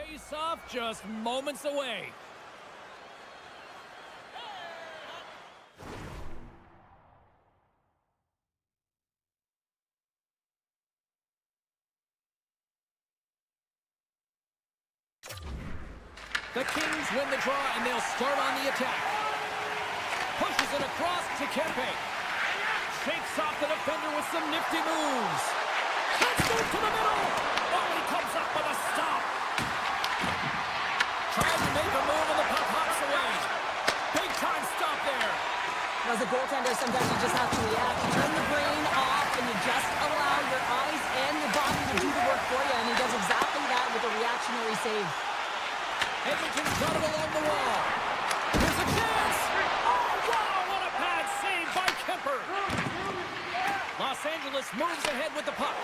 Face-off just moments away. The Kings win the draw, and they'll start on the attack. Pushes it across to Kempe. Shakes off the defender with some nifty moves. Let's move to the middle. Oh, he comes up with a stop. Tries to make a move, and the puck hops away. Big time stop there. As a goaltender, sometimes you just have to react. You turn the brain off, and you just allow your eyes and your body to do the work for you, and he does exactly that with a reactionary save. Edmonton's got it along the wall. Here's a chance. Oh, wow, what a bad save by Kemper. Los Angeles moves ahead with the puck.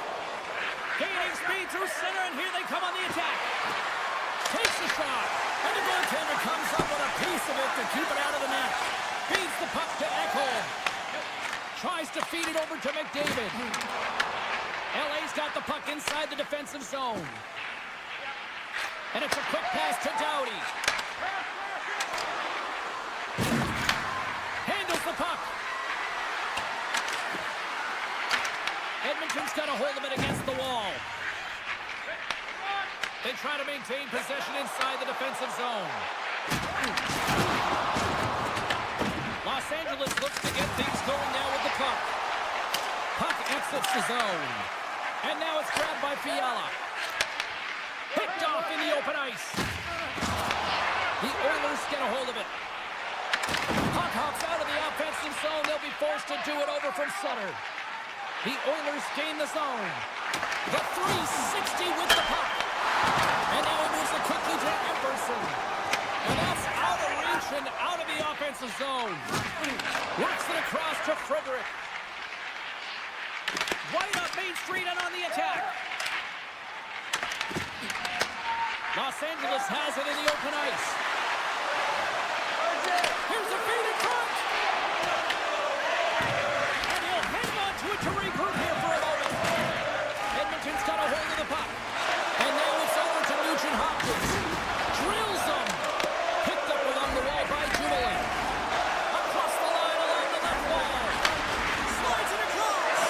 Gaining speed through center, and here they come on the attack. Takes the shot, and the goaltender comes up with a piece of it to keep it out of the net. Feeds the puck to Ekholm. Tries to feed it over to McDavid. LA's got the puck inside the defensive zone. And it's a quick pass to Doughty. Handles the puck. Edmonton's got a hold of it against the wall. They try to maintain possession inside the defensive zone. Los Angeles looks to get things going now with the puck. Puck exits the zone. And now it's grabbed by Fiala. Picked off in the open ice. The Oilers get a hold of it. Puck hops out of the offensive zone. They'll be forced to do it over from center. The Oilers gain the zone. The 360 with the puck. And now he moves it quickly to Emberson. And that's out of reach and out of the offensive zone. Works it across to Frederick. Right up Main Street and on the attack. Los Angeles has it in the open ice. Here's a feed in front. And he'll hang on to it to regroup here for a moment. Edmonton's got a hold of the puck. And now it's over to Nugent Hopkins. Drills him. Picked up along the wall by Jubilee. Across the line along the left wall. Slides it across.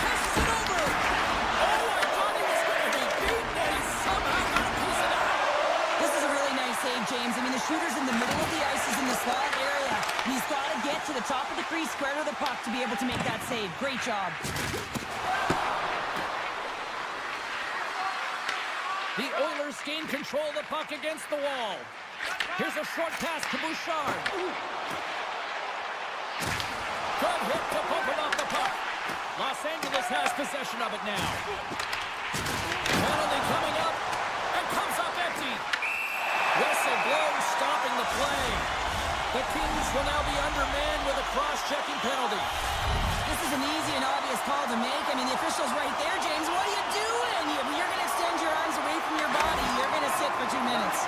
Passes it over. Oh, I thought he was going to be beaten, and he somehow got a piece of that. This is a really nice save, James. I mean, the shooter's in the middle of the ice, is in the slot area. He's got to get to the top of the crease, square to the puck to be able to make that save. Great job. The Oilers gain control of the puck against the wall. Here's a short pass to Bouchard. Good hit to bump it off the puck. Los Angeles has possession of it now. Penalty coming up, and comes up empty. Whistle blows, stopping the play. The Kings will now be undermanned with a cross-checking penalty. This is an easy and obvious call to make. I mean, the official's right there, James. What are you doing? You're going to extend your arms away from your body. You're going to sit for 2 minutes.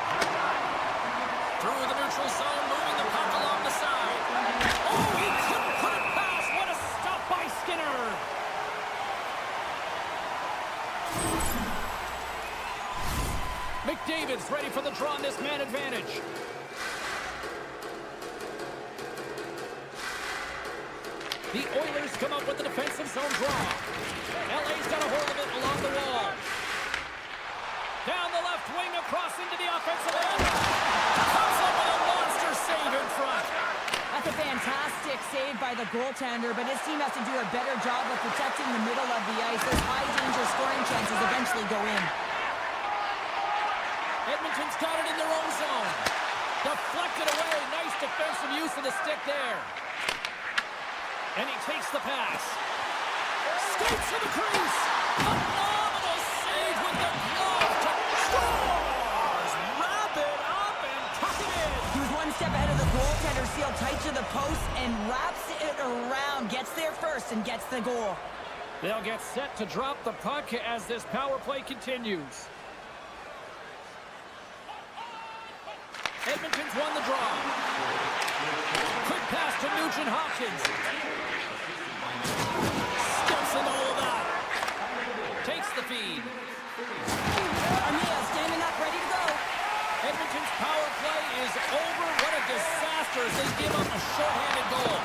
Through the neutral zone, moving the puck along the side. Oh, he couldn't put it past. What a stop by Skinner. McDavid's ready for the draw on this man advantage. The Oilers come up with the defensive zone draw. LA's got a hold of it along the wall. Down the left wing, across into the offensive end. Comes up with a monster save in front. That's a fantastic save by the goaltender, but his team has to do a better job of protecting the middle of the ice. Those high-danger scoring chances eventually go in. Edmonton's got it in their own zone. Deflected away. Nice defensive use of the stick there. And he takes the pass. Skates to the crease. Phenomenal save with the glove to scores. Wrap it up and tuck it in. He was one step ahead of the goaltender, sealed tight to the post, and wraps it around. Gets there first and gets the goal. They'll get set to drop the puck as this power play continues. Edmonton's won the draw. Quick pass to Nugent Hopkins. Steps in all of that. Takes the feed. Armia standing up, ready to go. Edmonton's power play is over. What a disaster as they give up a shorthanded goal.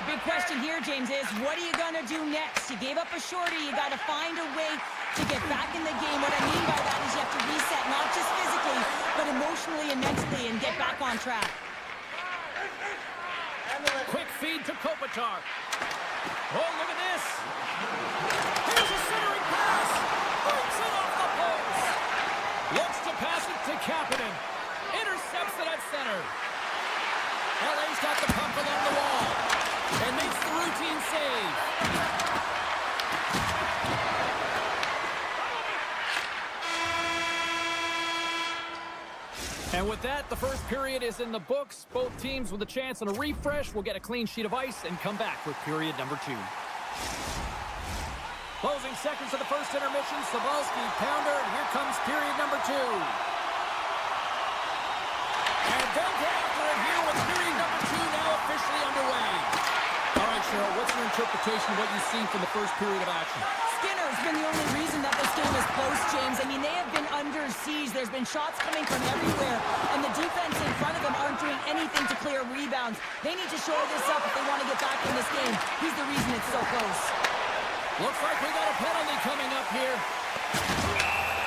Big question here, James, is what are you going to do next? You gave up a shorty. You got to find a way to get back in the game. What I mean by that is you have to reset, not just physically, but emotionally and mentally, and get back on track. Quick feed to Kopitar. Oh, look at this. Here's a centering pass. Brings it off the post. Looks to pass it to Kapanen. Intercepts it at center. LA's got the puck along the wall and makes the routine save. And with that, the first period is in the books. Both teams with a chance on a refresh will get a clean sheet of ice and come back with period number 2. Closing seconds of the first intermission, Sabalski, pounder, and here comes period number 2. And they'll get after it here with period number 2 now officially underway. All right, Cheryl, what's your interpretation of what you've seen from the first period of action? Skinner's been the only reason that this game is close, James. I mean, they have been under siege. There's been shots coming from everywhere, and the defense in front of them aren't doing anything to clear rebounds. They need to shore this up if they want to get back in this game. He's the reason it's so close. Looks like we got a penalty coming up here.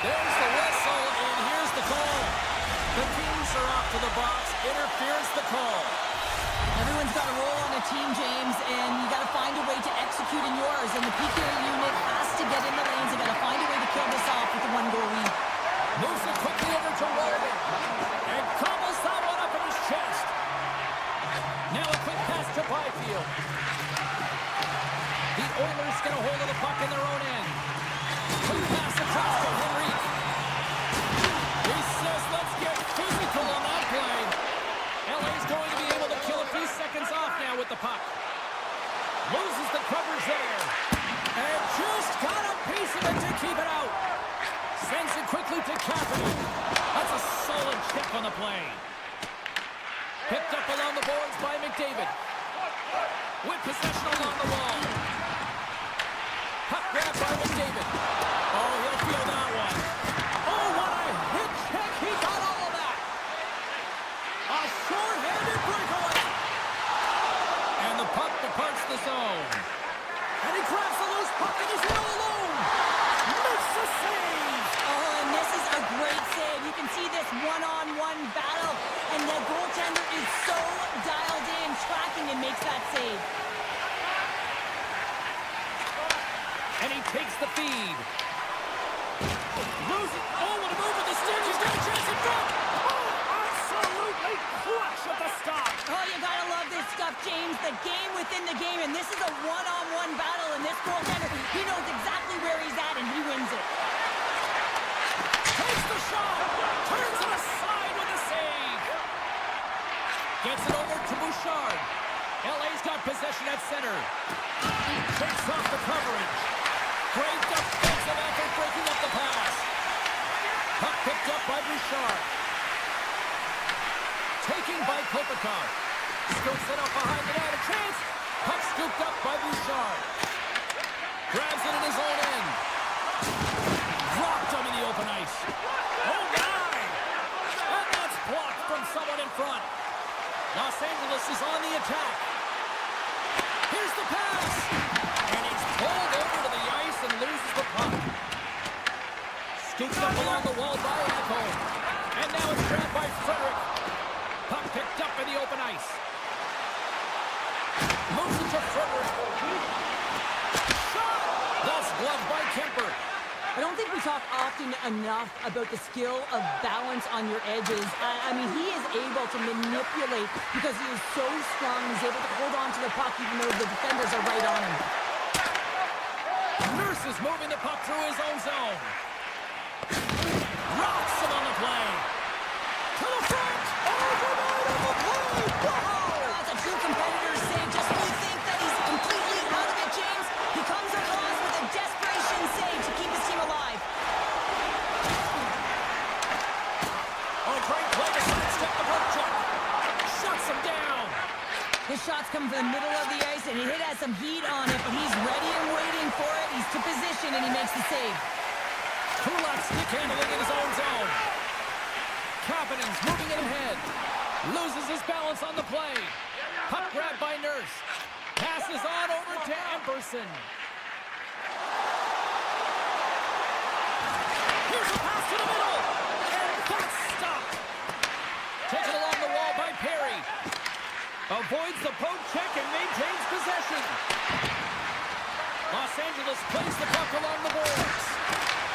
There's the whistle, and here's the call. The Kings are off to the box. Interference the call. Everyone's got a role on a team, James, and you got to find a way to execute in yours. And the PK unit has to get in the lanes. You got to find a way to kill this off with a 1-goal lead. Moves it quickly over to Walden, and cobbles that one up in his chest. Now a quick pass to Byfield. The Oilers get a hold of the puck in their own end. Quick pass across to Henrique. He says, let's get physical on that play. LA's going to be able to kill a few seconds off now with the puck. Loses the covers there. And just got a piece of it to keep it out. Sends it quickly to Kapanen. That's a solid check on the play. Picked up along the boards by McDavid. With possession along the wall. Puck grab by McDavid. Oh, he'll feel that one. Oh, what a hit check. He got all of that. A short-handed breakaway. And the puck departs the zone. And he grabs the loose puck and he's in all alone. Makes the save. Oh, and this is a great save. You can see this one-on-one battle, and the goaltender is so dialed in, tracking, and makes that save. And he takes the feed. Losing. Oh, what a move with the stick. He's got a chance in front. Oh, absolutely clutch at the stop. Oh, you gotta love this stuff, James. The game within the game, and this is a one-on-one battle, and this goaltender, he knows exactly where he's at, and he wins it. Takes the shot. Turns it aside with a save. Gets it over to Bouchard. LA's got possession at center. Takes off the coverage. Great defensive effort breaking up the pass. Puck picked up by Bouchard. Taking by Kopitar. Scoops it up behind the net. A chance. Puck scooped up by Bouchard. Grabs it in his own end. Dropped him in the open ice. Oh, my! And that's blocked from someone in front. Los Angeles is on the attack. Here's the pass. And he's pulled over to the ice and loses the puck. Scoops up along the wall by Echo. And now it's grabbed by Frederick. Puck picked up in the open ice. Moves it to Frederick. Shot! That's gloved by Kemper. I don't think we talk often enough about the skill of balance on your edges. I mean, he is able to manipulate because he is so strong. He's able to hold on to the puck even though the defenders are right on him. Nurse is moving the puck through his own zone. Rocks him on the play. To the front. Override on the play. Whoa! That's a true competitor's save. Just when you think that he's completely out of it, James, he comes across with a desperation save to keep his team alive. Oh, great play to sidestep the poke check. Shuts him down. His shots come from the middle of the ice, and he has some heat on it, but he's ready and waiting for it. He's to position, and he makes the save. Kulak stick handling in his own zone. Kapanen's moving it ahead. Loses his balance on the play. Puck grabbed by Nurse. Passes on over to Emberson. Here's a pass to the middle. And that's stopped. Taken along the wall by Perry. Avoids the poke check and maintains possession. Los Angeles plays the puck along the boards.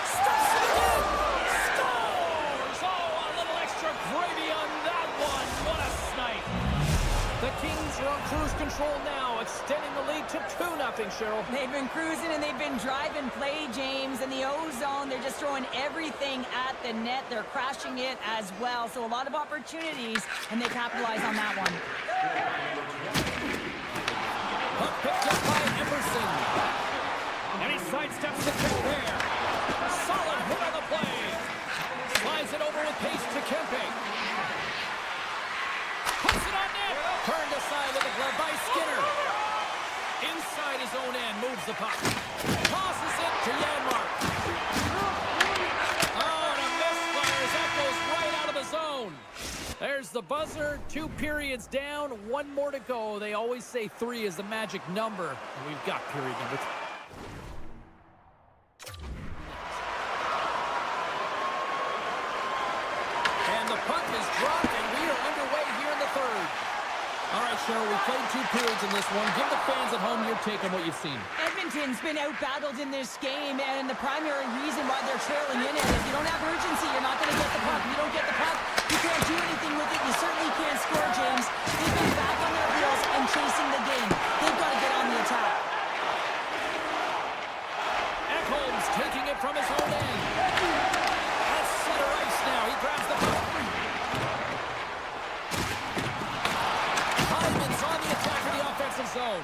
Stuffs it again. Scores! Oh, a little extra gravy on that one. What a snipe. The Kings are on cruise control now, extending the lead to 2-0, Cheryl. They've been cruising and they've been driving play, James. In the O-zone, they're just throwing everything at the net. They're crashing it as well. So a lot of opportunities, and they capitalize on that one. Puck picked up by Emerson. And he sidesteps the kick there. Solid hit on the play. Slides it over with pace to Kempe. Puts it on net. Turned aside with a glove by Skinner. Inside his own end, moves the puck. Tosses it to Janmark. Oh, and a misfires. That goes right out of the zone. There's the buzzer. 2 periods down. 1 more to go. They always say 3 is the magic number. And we've got period number 3. And the puck is dropped, and we are underway here in the third. All right, Cheryl, we played 2 periods in this one. Give the fans at home your take on what you've seen. Edmonton's been out-battled in this game, and the primary reason why they're trailing in it is if you don't have urgency, you're not going to get the puck. If you don't get the puck, you can't do anything with it. You certainly can't score, James. They've been back on their heels and chasing the game. They've got to get on the attack. Ekholm's taking it from his own end. That's center ice now. He grabs the puck. Hyman's on the attack in the offensive zone.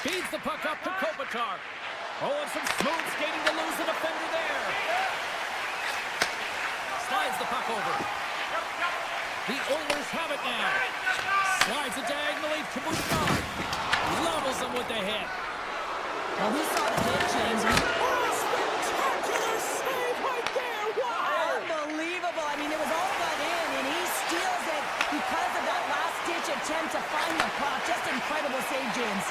Feeds the puck up to Kopitar. Oh, and some smooth skating to lose the defender there. Slides the puck over. The Oilers have it now. Slides it diagonally to Bouchard. Levels him with the hit. Well, we saw the hit, James. Spectacular save right there. Wow. Unbelievable. I mean, it was all but in, and he steals it because of that last-ditch attempt to find the puck. Just incredible save, James.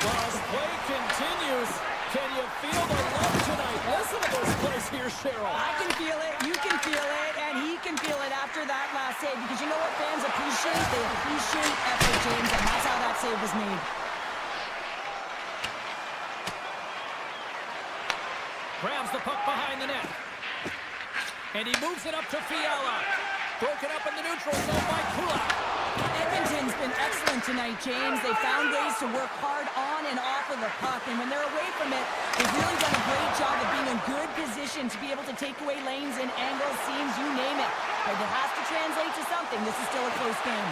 Well, as play continues, can you feel the love tonight? Listen to those plays here, Cheryl. I can feel it, you can feel it, and he can feel it after that last save. Because you know what fans appreciate? They appreciate effort, James, and that's how that save was made. Grabs the puck behind the net. And he moves it up to Fiala. Broken up in the neutral zone by Kulak. Edmonton's been excellent tonight, James. They found ways to work hard on and off of the puck, and when they're away from it, they've really done a great job of being in good position to be able to take away lanes and angles, seams, you name it. But it has to translate to something. This is still a close game.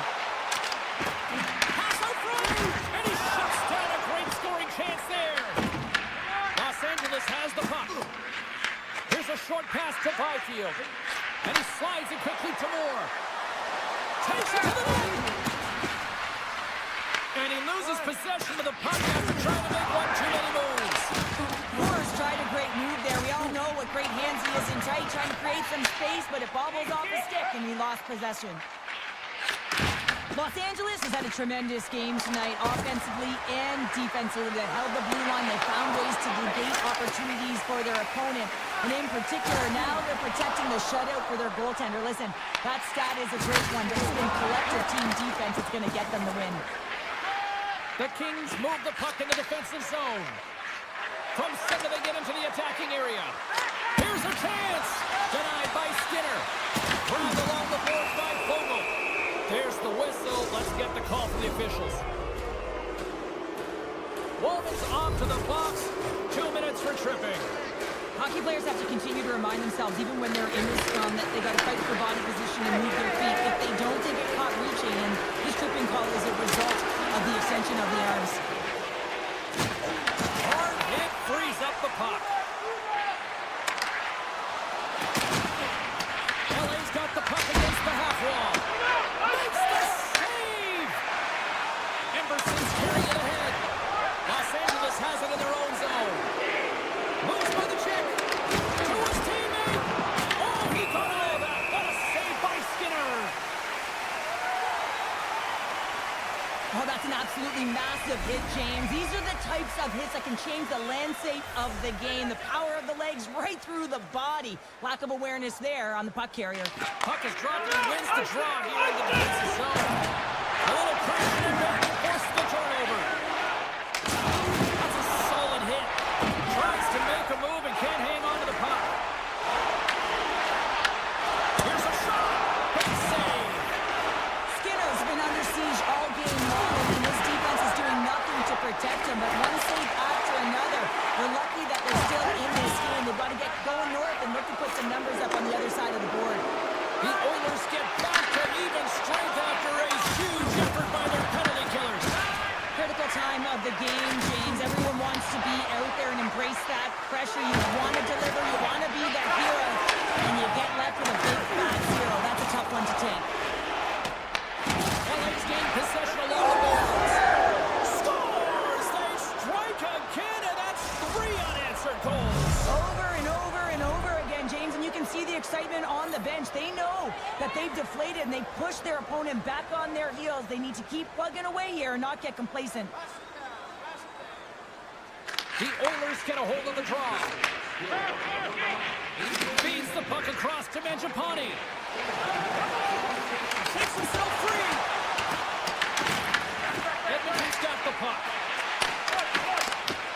Pass out front, and he shuts down a great scoring chance there. Los Angeles has the puck. Here's a short pass to Byfield, and he slides it quickly to Moore. Takes it to the net. And he loses possession of the puck after trying to make one too many moves. Moore's tried a great move there. We all know what great hands he is in tight, trying to create some space, but it bobbles off the stick, and he lost possession. Los Angeles has had a tremendous game tonight, offensively and defensively. They held the blue line. They found ways to negate opportunities for their opponent. And in particular, now they're protecting the shutout for their goaltender. Listen, that stat is a great one, but it's been collective team defense that's going to get them the win. The Kings move the puck in the defensive zone. From center, they get into the attacking area. Here's a chance. Denied by Skinner. Grabbed along the boards by Fogle. There's the whistle. Let's get the call from the officials. Walman's off to the box. 2 minutes for tripping. Hockey players have to continue to remind themselves, even when they're in the scrum, that they got to fight for body position and move their feet. If they don't, they get caught reaching, and this tripping call is a result of the extension of the arms. Hard hit frees up the puck. LA's got the puck against the half wall. Makes the save! Emberson's carrying it ahead. Los Angeles has it in their own zone. Moves by the check. To his teammate. Oh, he got all that. What a save by Skinner. Oh, that's an absolutely massive hit, James. These are the types of hits that can change the landscape of the game. The power of the legs right through the body. Lack of awareness there on the puck carrier. Puck is dropped and wins the draw here in the defensive zone. A little pressure and back and forces the turnover. That's a solid hit. Tries to make a move and can't hang on to the puck. Here's a shot. Big save. Skinner's been under siege all game long, and this defense is doing nothing to protect him, but one save after another. We're lucky that they're still in this game. They've got to get going north and look to put some numbers up on the other side of the board. The Oilers get back to even strength after a huge effort by their penalty killers. Critical time of the game, James. Everyone wants to be out there and embrace that pressure. You want to deliver, you want to be that hero, and you get left with a big fat zero. That's a tough one to take. LA's gained possession along the boards. Scores! They strike again, and that's 3 unanswered goals. Over and over and over again, James, and you can see the excitement on the bench. They know that they've deflated and they push their opponent back on their heels. They need to keep plugging away here and not get complacent. The Oilers get a hold of the draw. Feeds the puck across to Mangiapane. Takes himself free. Edmonton's got the puck.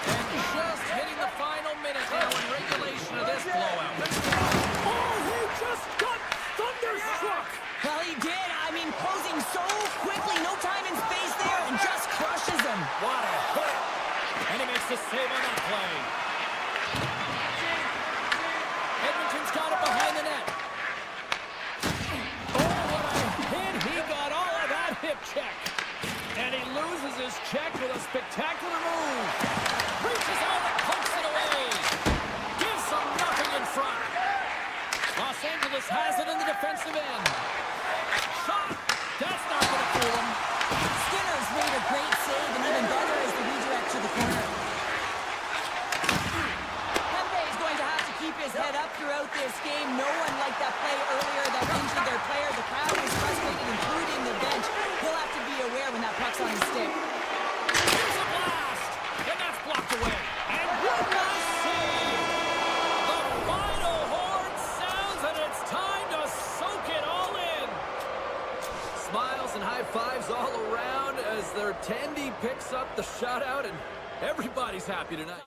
And just hitting the final minute now in regulation of this blowout. Oh, he just got thunderstruck. Well, he did. I mean, closing so quickly. No time and space there, and just crushes him. What a hit. And he makes the save on that play. Edmonton's got it behind the net. Oh, what a hit. He got all of that hip check. And he loses his check with a spectacular move. Reaches out and pokes it away. Gives them nothing in front. Los Angeles has it in the defensive end. Shot. That's not going to fool him. Skinner's made a great save, and even better is the redirect to the corner. Kempe is going to have to keep his head up throughout this game. No one liked that play earlier that injured their player. The crowd is frustrated, including the bench. He'll have to be aware when that puck's on his stick. Here's a blast. And that's blocked away. And one last save. The final horn sounds, and it's time to soak it all in. Smiles and high fives all around as their Tandy picks up the shutout, and everybody's happy tonight.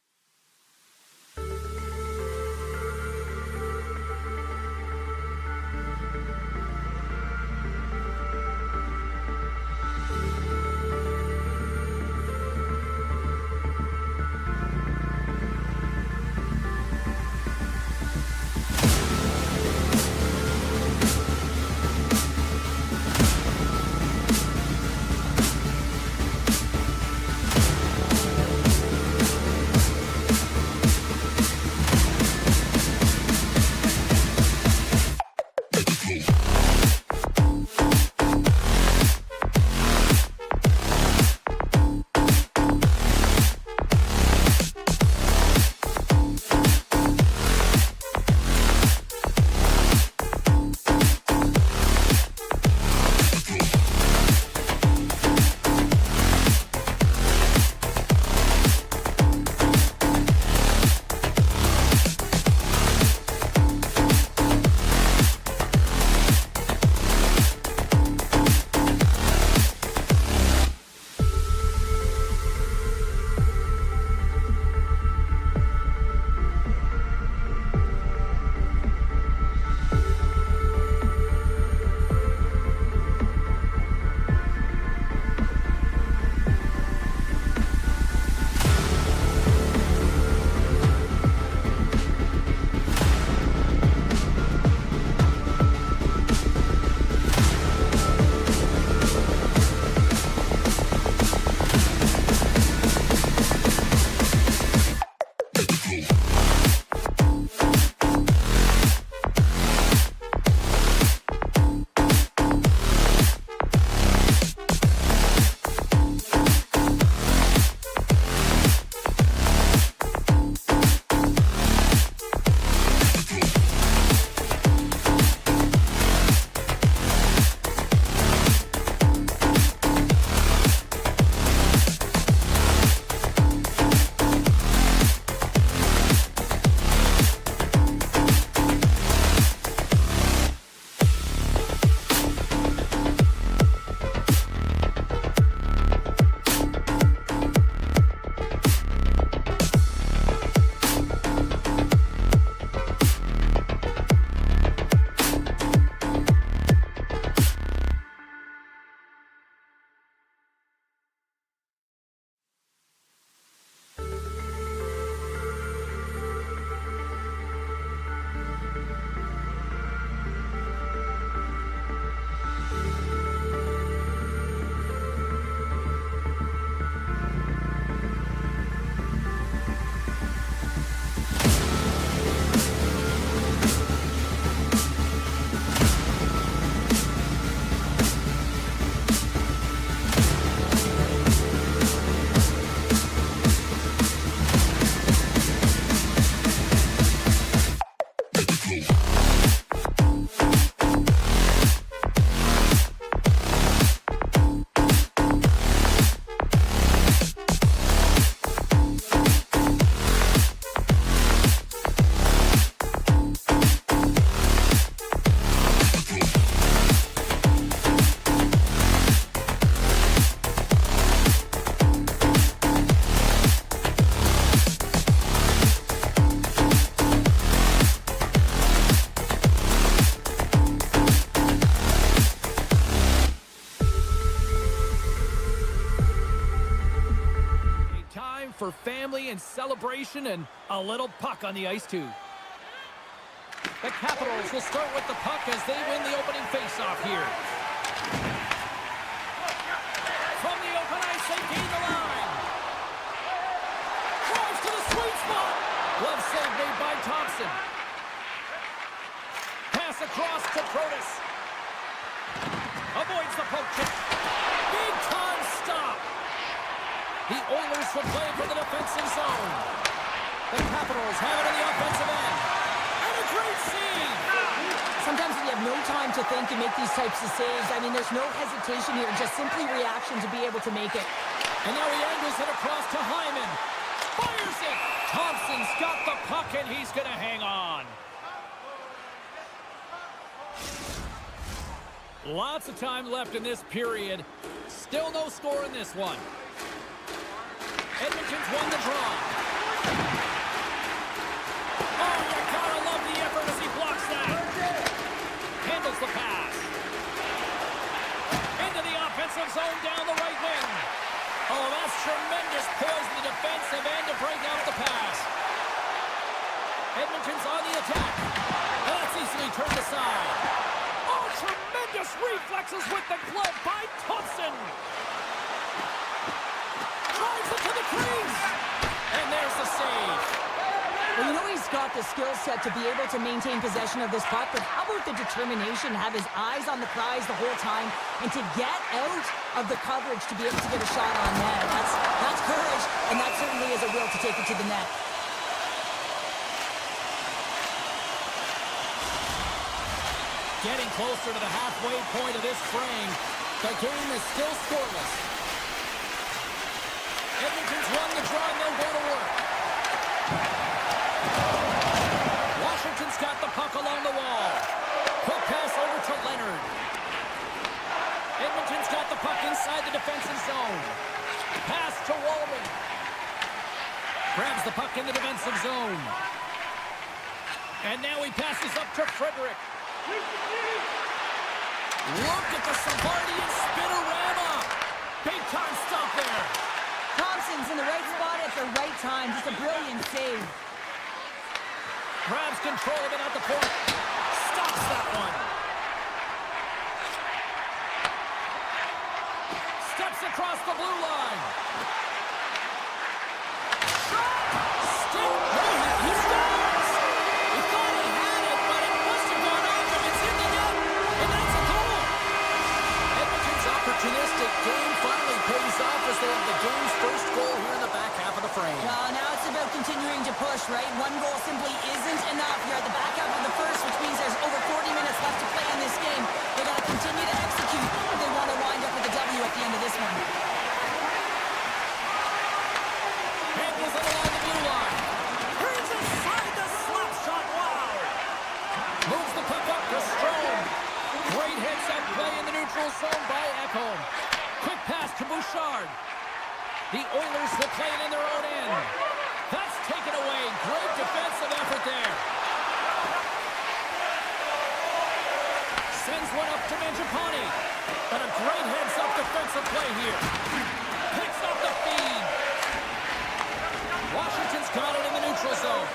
for family and celebration, and a little puck on the ice, too. The Capitals will start with the puck as they win the opening faceoff here. From the open ice, they gain the line. Drives to the sweet spot. Glove save made by Thompson. Pass across to Protas. Avoids the poke check. Big time stop. The Oilers will play for the defensive zone. The Capitals have it in the offensive end. And a great save. Sometimes when you have no time to think and make these types of saves, I mean, there's no hesitation here, just simply reaction to be able to make it. And now he angles it across to Hyman. Fires it. Thompson's got the puck, and he's going to hang on. Lots of time left in this period. Still no score in this one. Edmonton's won the draw. Oh, you gotta love the effort as he blocks that. Handles the pass. Into the offensive zone down the right wing. Oh, that's tremendous poise in the defensive end to break out the pass. Edmonton's on the attack. And that's easily turned aside. Oh, tremendous reflexes with the glove by Thompson. Drives it to the crease. And there's the save. Well, you know he's got the skill set to be able to maintain possession of this puck, but how about the determination to have his eyes on the prize the whole time and to get out of the coverage to be able to get a shot on net? That's courage, and that certainly is a will to take it to the net. Getting closer to the halfway point of this frame. The game is still scoreless. Edmonton's won the draw, and they'll go to work. Washington's got the puck along the wall. Quick pass over to Leonard. Edmonton's got the puck inside the defensive zone. Pass to Walden. Grabs the puck in the defensive zone. And now he passes up to Frederick. Look at the Savardian spinorama. Big time stop there. Thompson's in the right spot at the right time. Just a brilliant save. Grabs control of it at the point. Stops that one. Steps across the blue line. Stick. He scores. He thought he had it, but it must have gone off him. It's in the net. And that's a goal. Edmonton's opportunistic game finally pays off as they have the game's first goal here in the back half of the frame. Well, now it's about continuing to push, right? One goal simply isn't enough here at the back half of the first, which means there's over 40 minutes left to play in this game. They got to continue to execute if they want to wind up with a W at the end of this one. Handles it along the blue line. Turns inside the slap shot. Wow. Moves the puck up to Strome. Great heads-up play in the neutral zone by Ekholm. Quick pass to Bouchard. The Oilers will play it in their own end. That's taken away. Great defensive effort there. Sends one up to Mangiapane. But a great heads-up defensive play here. Picks up the feed. Washington's got it in the neutral zone.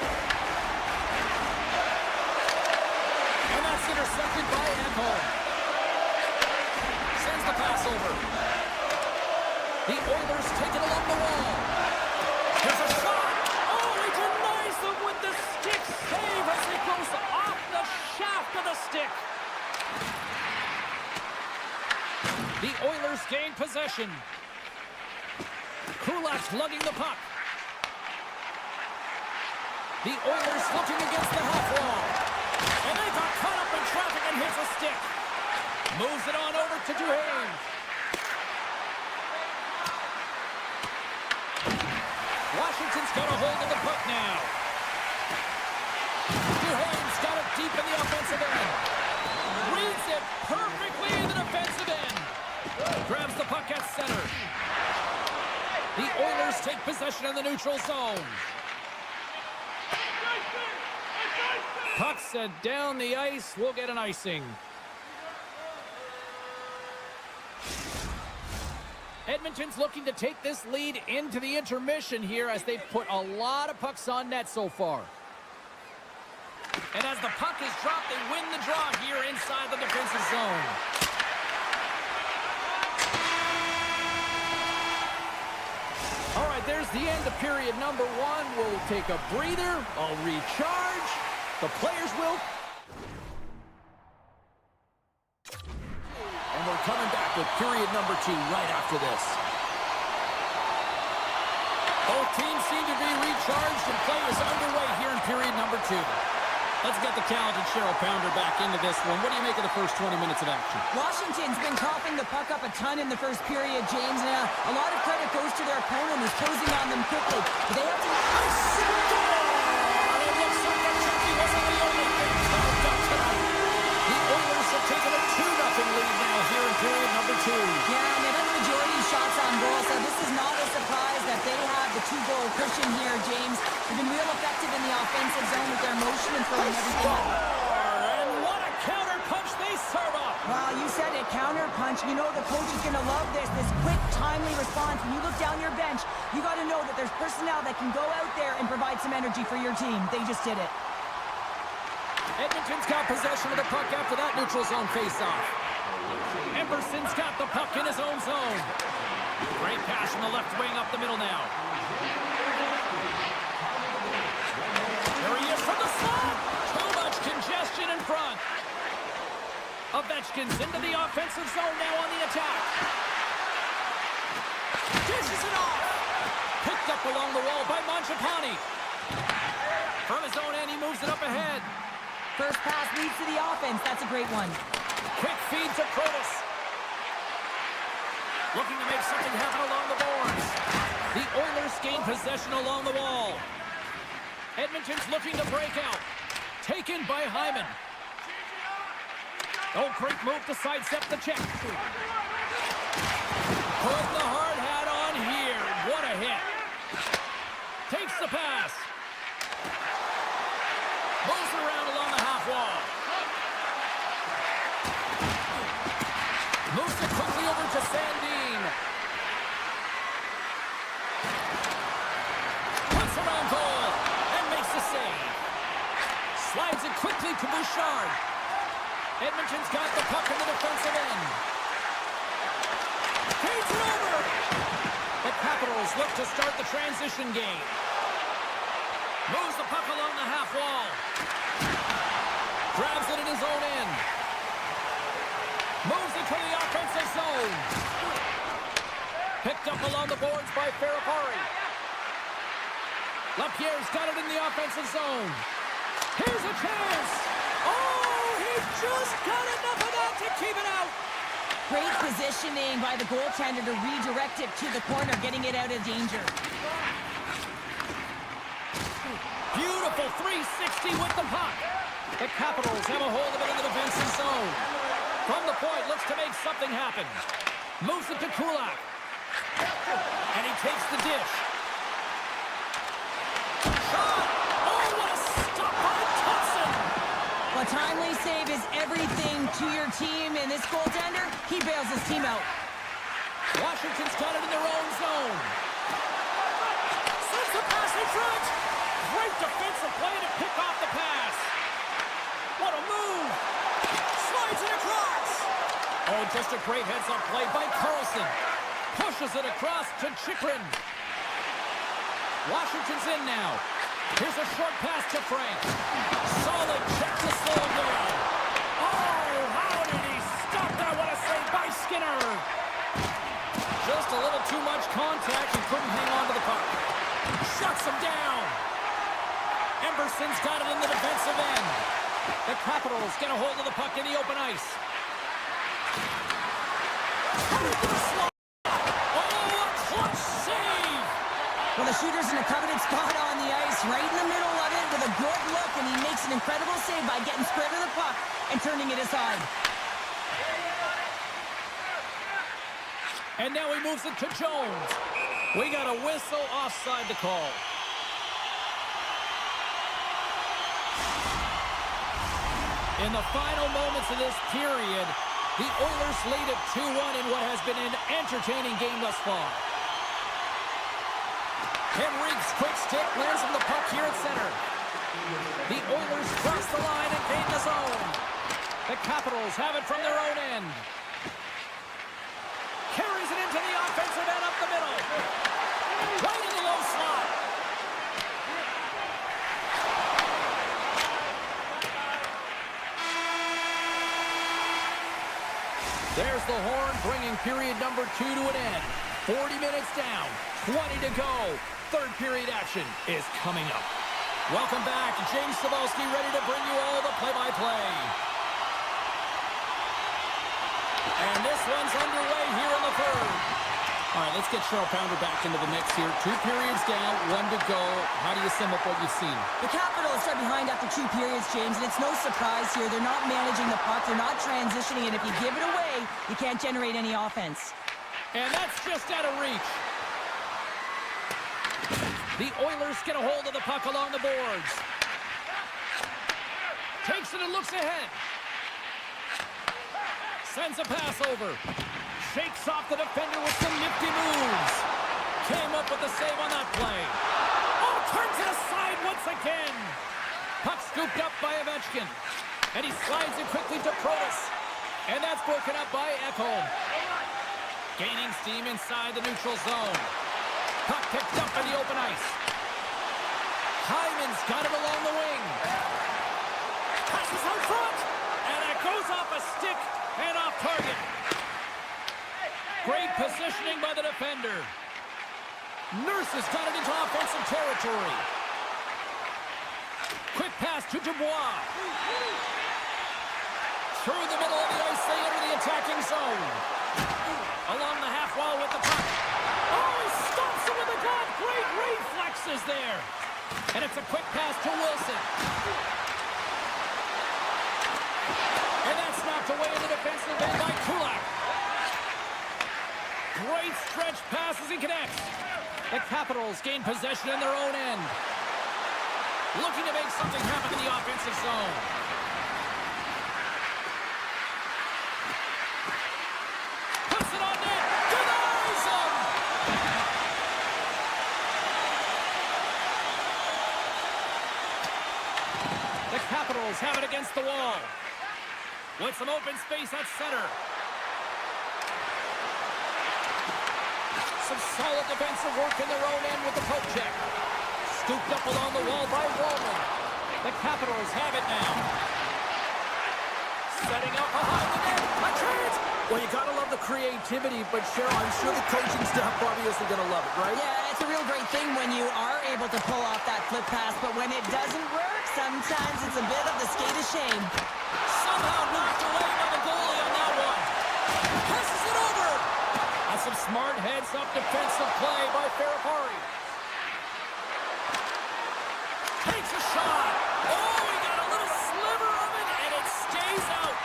And that's intercepted by Ekholm. Sends the pass over. The Oilers take it along the wall. Here's a shot. Oh, he denies them with the stick save as it goes off the shaft of the stick. The Oilers gain possession. Kulak's lugging the puck. The Oilers looking against the half wall. And they got caught up in traffic and hits a stick. Moves it on over to Duhaime. Washington's got a hold of the puck now. Duhaime's got it deep in the offensive end. Reads it perfectly in the defensive end. Grabs the puck at center. The Oilers take possession in the neutral zone. Puck sent down the ice. We'll get an icing. Edmonton's looking to take this lead into the intermission here as they've put a lot of pucks on net so far. And as the puck is dropped, they win the draw here inside the defensive zone. All right, there's the end of period number 1. We'll take a breather. I'll recharge. The players will. And we're coming back with period number 2 right after this. Both teams seem to be recharged and play is underway here in period number 2. Let's get the talented Cheryl Pounder back into this one. What do you make of the first 20 minutes of action? Washington's been coughing the puck up a ton in the first period, James. And a lot of credit goes to their opponent who's closing on them quickly. But they have to... It looks like that Chucky wasn't the only thing carved up tonight. The Oilers have taken a 2-0 lead now here in period number 2. Yeah, and they've had the majority of shots on goal, so this is not a surprise that they have the 2-goal cushion here, James. They've been real effective in the offensive zone with their motion and throwing everything up. And what a counter punch they serve up. Well, you said it, counter punch. You know the coach is going to love this quick, timely response. When you look down your bench, you got to know that there's personnel that can go out there and provide some energy for your team. They just did it. Edmonton's got possession of the puck after that neutral zone faceoff. Emberson's got the puck in his own zone. Great pass from the left wing up the middle now. There he is from the slot. Too much congestion in front. Ovechkin's into the offensive zone now on the attack. Dishes it off. Picked up along the wall by Mangiapane. From his own end, he moves it up ahead. First pass leads to the offense. That's a great one. Quick feed to Protas. Looking to make something happen along the boards. The Oilers gain possession along the wall. Edmonton's looking to break out. Taken by Hyman. Oh, great move to sidestep the check. Put the hard hat on here. What a hit. Takes the pass. Moves around along the half wall. Moves it quickly over to Sandin. Puts around goal and makes the save. Slides it quickly to Bouchard. Edmonton's got the puck in the defensive end. Feeds it over. The Capitals look to start the transition game. Moves the puck along the half wall. Grabs it in his own end. Moves it to the offensive zone. Picked up along the boards by Ferrapari. LaPierre's got it in the offensive zone. Here's a chance. Oh, he just got enough of that to keep it out. Great positioning by the goaltender to redirect it to the corner, getting it out of danger. Beautiful 360 with the puck. The Capitals have a hold of it in the defensive zone. From the point, looks to make something happen. Moves it to Kulak. And he takes the dish. Shot! Oh, what a stop by Thompson! A timely save is everything to your team, and this goaltender, he bails his team out. Washington's got it in their own zone. Sends the pass in front. Great defensive play to pick off the pass. What a move. Slides it across. Oh, just a great heads-up play by Carlson. Pushes it across to Chikrin. Washington's in now. Here's a short pass to Frank. Solid check to slow him down. Oh, how did he stop that? What a save by Skinner. Just a little too much contact. He couldn't hang on to the puck. Shuts him down. Emberson's got it in the defensive end. The Capitals get a hold of the puck in the open ice. Oh, a clutch save! Well, the shooter's in a coveted spot on the ice, right in the middle of it with a good look, and he makes an incredible save by getting spread of the puck and turning it aside. And now he moves it to Jones. We got a whistle offside the call. In the final moments of this period, The Oilers lead at 2-1 in what has been an entertaining game thus far. Henrique's quick stick lands on the puck here at center. The Oilers cross the line and gain the zone. The Capitals have it from their own end. Carries it into the offensive end up the middle. Right in the low slot. There's the horn, bringing period number 2 to an end. 40 minutes down, 20 to go. Third period action is coming up. Welcome back. James Cybulski ready to bring you all the play-by-play. And this one's underway here in the third. All right, let's get Cheryl Pounder back into the mix here. 2 periods down, 1 to go. How do you sum up what you've seen? The Capitals are behind after 2 periods, James, and it's no surprise here. They're not managing the puck. They're not transitioning, and if you give it away, you can't generate any offense. And that's just out of reach. The Oilers get a hold of the puck along the boards. Takes it and looks ahead. Sends a pass over. Shakes off the defender with some nifty moves. Came up with the save on that play. Oh, turns it aside once again. Puck scooped up by Ovechkin. And he slides it quickly to Protas. And that's broken up by Ekholm. Gaining steam inside the neutral zone. Puck picked up in the open ice. Hyman's got it along the wing. Passes out front. And it goes off a stick and off target. Great positioning by the defender. Nurse has got it into offensive territory. Quick pass to Dubois. Through the middle of the ice, they enter the attacking zone. Along the half wall with the puck. Oh, he stops it with a glove. Great reflexes there. And it's a quick pass to Wilson. And that's knocked away in the defensive end by Kulak. Great stretch passes and connects. The Capitals gain possession in their own end. Looking to make something happen in the offensive zone. Puts it on net. Denies him. The Capitals have it against the wall. With some open space at center. Some solid defensive work in their own end with the poke check. Scooped up along the wall by Wallman. The Capitals have it now. Setting up behind the net. A chance! Well, you gotta love the creativity, but Cheryl, I'm sure the coaching staff probably isn't gonna love it, right? Yeah, it's a real great thing when you are able to pull off that flip pass, but when it doesn't work, sometimes it's a bit of the skate of shame. Somehow knocked away by the goalie on that one. Passes it over. And some smart heads-up defensive play by Ferrapari. Takes a shot. Oh, he got a little sliver of it, and it stays out.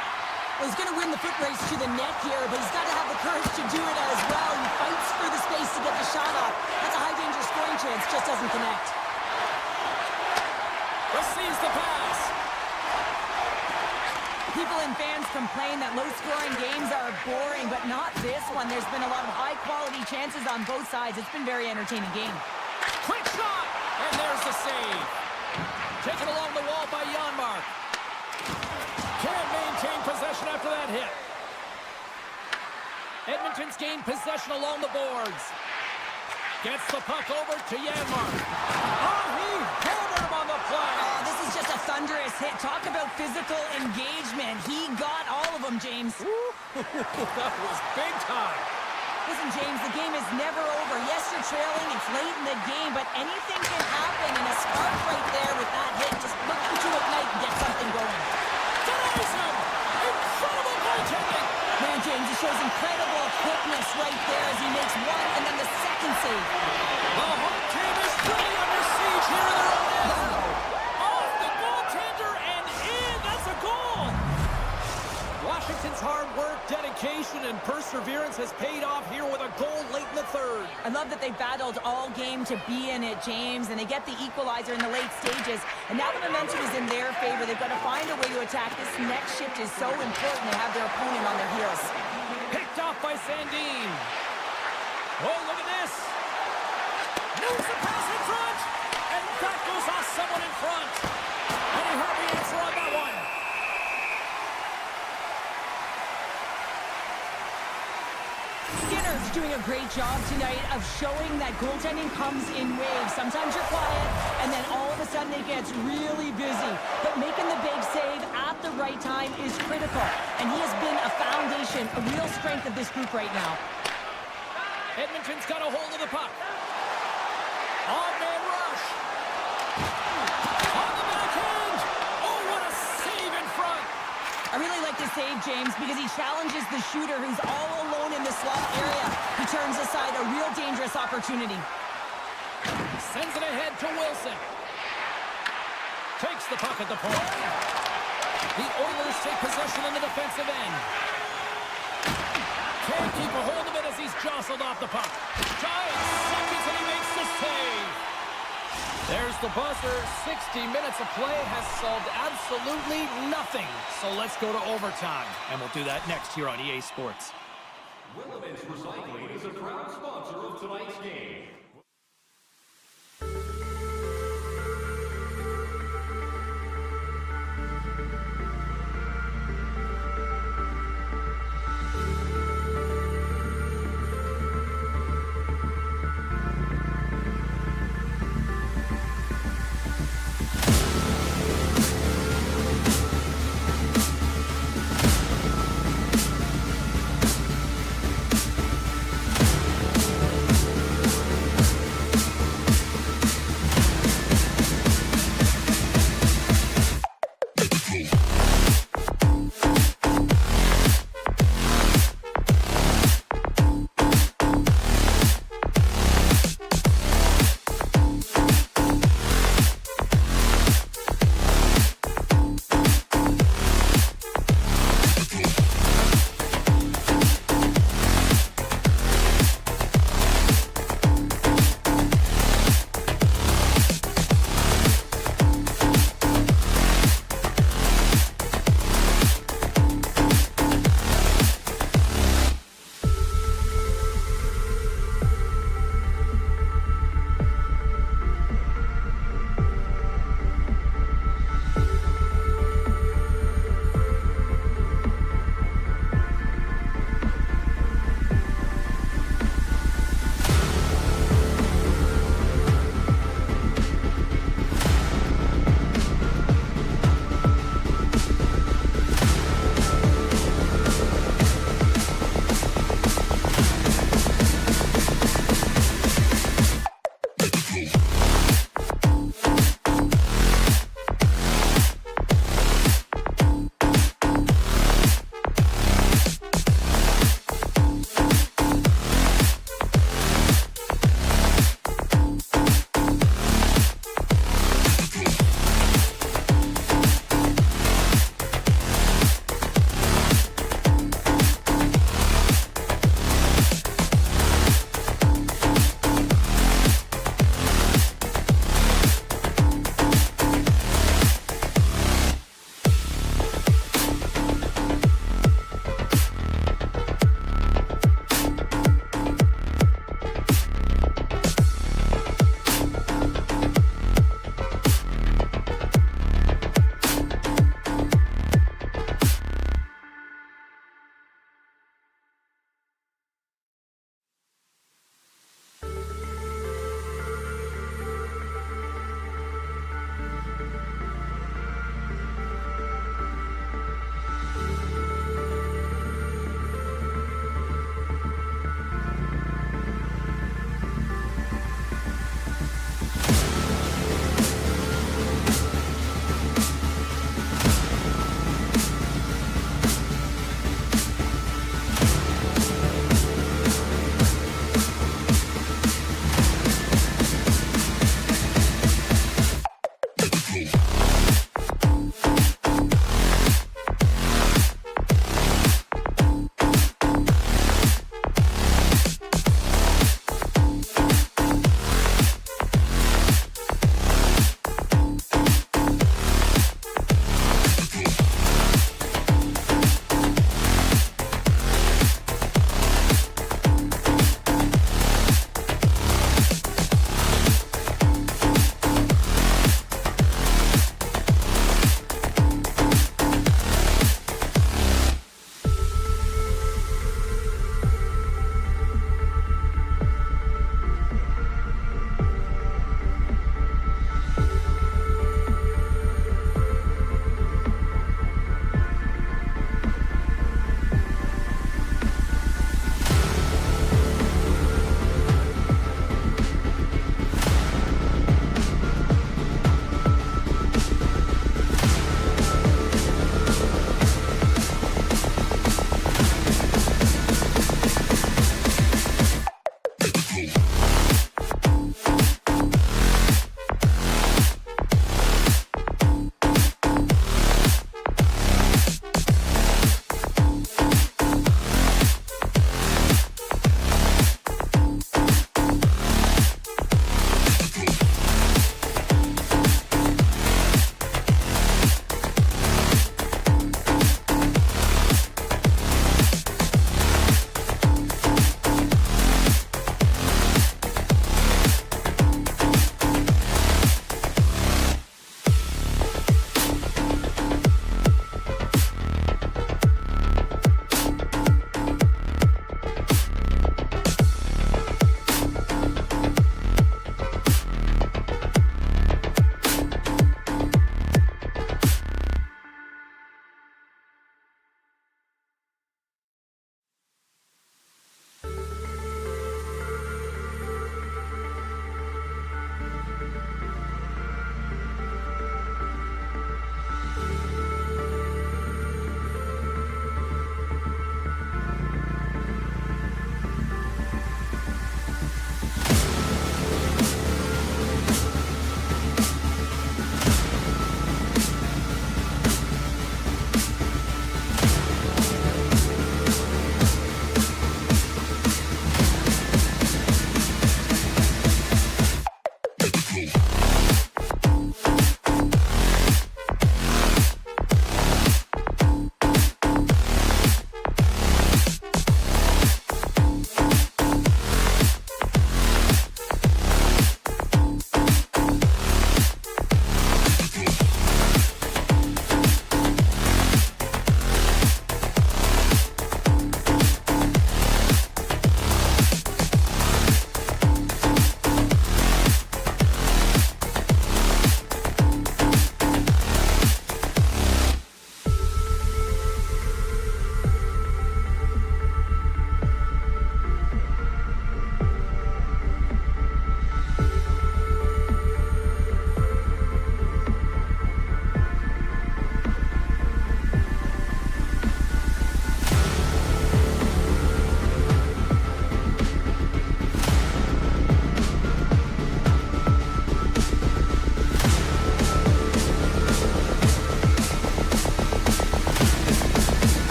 Well, he's going to win the foot race to the net here, but he's got to have the courage to do it as well. He fights for the space to get the shot off. That's a high-danger scoring chance, just doesn't connect. Receives the pass. People and fans complain that low-scoring games are boring, but not this one. There's been a lot of high-quality chances on both sides. It's been a very entertaining game. Quick shot, and there's the save. Taken along the wall by Janmark. Can't maintain possession after that hit. Edmonton's gained possession along the boards. Gets the puck over to Janmark. Oh, he hammered him on the play. Oh, this is just a thunderous hit. Talk about physical engagement. He got all of them, James. That was big time. Listen, James, the game is never over. Yes, you're trailing. It's late in the game, but anything can happen. And a spark right there with that hit. Just look to ignite and get something going. Denies him. Incredible goaltending. Man, James, he shows incredible quickness right there as he makes one and then the second save. The home team is really under siege here in their own end. Off the goaltender and in. That's a goal. Washington's hard work, dedication, and perseverance has paid off here with a goal late in the third. I love that they battled all game to be in it, James, and they get the equalizer in the late stages, and now the momentum is in their favor. They've got to find a way to attack. This next shift is so important to have their opponent on their heels. Picked off by Sandin. Oh, look at this. Moves the pass in front, and that goes off someone in front. And he heard the answer on that one. Skinner's doing a great job tonight of showing that goaltending comes in waves. Sometimes you're quiet, and then all of a sudden it gets really busy. But making the big save at the right time is critical, and he has been a foundation, a real strength of this group right now. Edmonton's got a hold of the puck. On-man rush. On the backhand. Oh, what a save in front. I really like this save, James, because he challenges the shooter who's all alone in the slot area. He turns aside a real dangerous opportunity. Sends it ahead to Wilson. Takes the puck at the point. The Oilers take possession in the defensive end. Can't keep a hold of it as he's jostled off the puck. Giant seconds and he makes the save. There's the buzzer. 60 minutes of play has solved absolutely nothing. So let's go to overtime. And we'll do that next here on EA Sports. Willemins Recycling is a proud sponsor of tonight's game.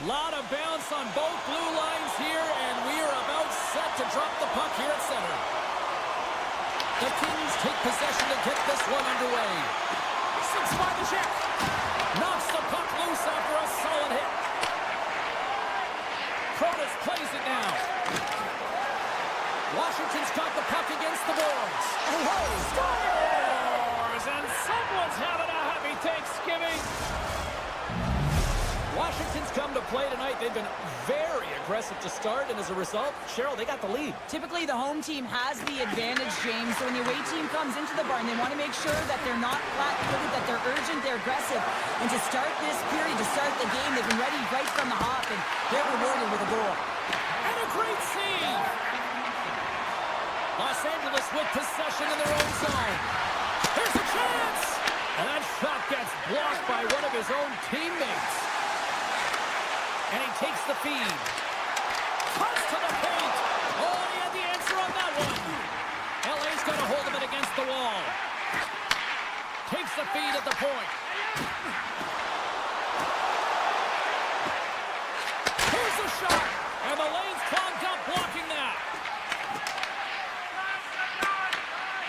Lot of bounce on both blue lines here, and we are about set to drop the puck here at center. The Kings take possession to get this one underway. 6 by the check. Knocks the puck loose after a solid hit. Protas plays it now. Washington's got the puck against the boards. Scores! And someone's having a happy Thanksgiving. Washington's come to play tonight. They've been very aggressive to start, and as a result, Cheryl, they got the lead. Typically, the home team has the advantage, James. So when your away team comes into the barn, they want to make sure that they're not flat-footed, that they're urgent, they're aggressive. And to start this period, to start the game, they've been ready right from the hop, and they're rewarded with a goal. And a great save! Los Angeles with possession in their own zone. Here's a chance! And that shot gets blocked by one of his own teammates. And he takes the feed. Cuts to the paint. Oh, he had the answer on that one. LA's got a hold of it against the wall. Takes the feed at the point. Here's the shot. And the lane's clogged up blocking that.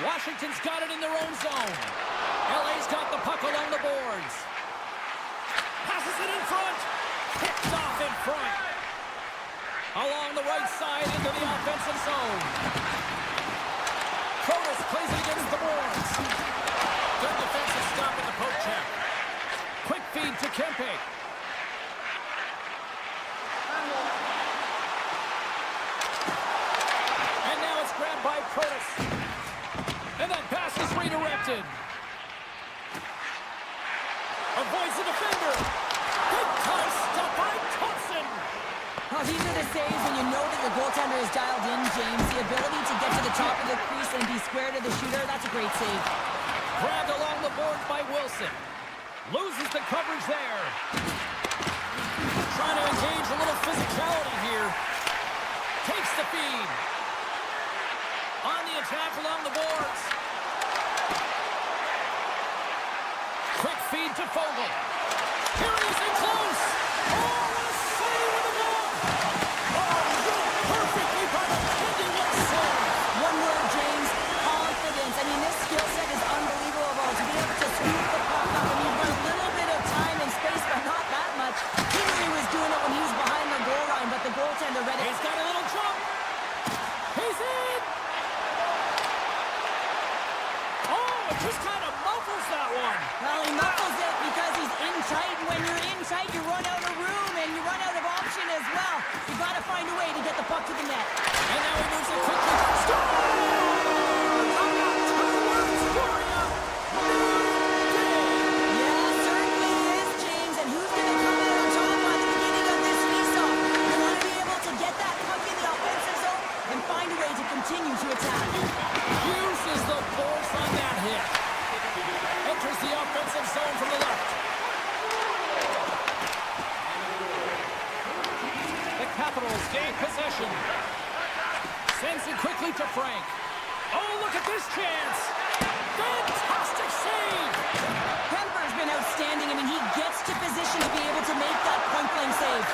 Washington's got it in their own zone. LA's got the puck along the boards. Passes it in front. Picked off in front. Along the right side into the offensive zone. Protas plays it against the boards. Good defensive stop at the poke check. Quick feed to Kempe. And now it's grabbed by Protas. And that pass is redirected. Avoids the defender. Big time stop by Thompson. Oh, these are the saves when you know that your goaltender is dialed in, James. The ability to get to the top of the crease and be square to the shooter, that's a great save. Grabbed along the boards by Wilson. Loses the coverage there. Trying to engage a little physicality here. Takes the feed. On the attack along the boards. Quick feed to Fogle. Here he is in close. Oh, what a save with the goal. Oh, perfectly by the 21 save. One word, James, confidence. I mean, this skill set is unbelievable. To be able to sweep the puck up, and you've got a little bit of time and space, but not that much. He knew he was doing it when he was behind the goal line, but the goaltender read it. He's got a little jump. He's in. Oh, it just kind of muffles that one. Well, he muffles it because he's in tight. When you're in tight, you run out of room, and you run out of option as well. You got to find a way to get the puck to the net. And now he moves it quickly to the score. I'm not two-word story up. Yeah, certainly is, James. And who's going to come out on top at the beginning of this faceoff? You want to be able to get that puck in the offensive zone and find a way to continue to attack. Uses the force on that hit. Enters the offensive zone from the left. The Capitals gain possession. Sends it quickly to Frank. Oh, look at this chance. Fantastic save. Kemper's been outstanding. I mean, he gets to position to be able to make that point-blank save.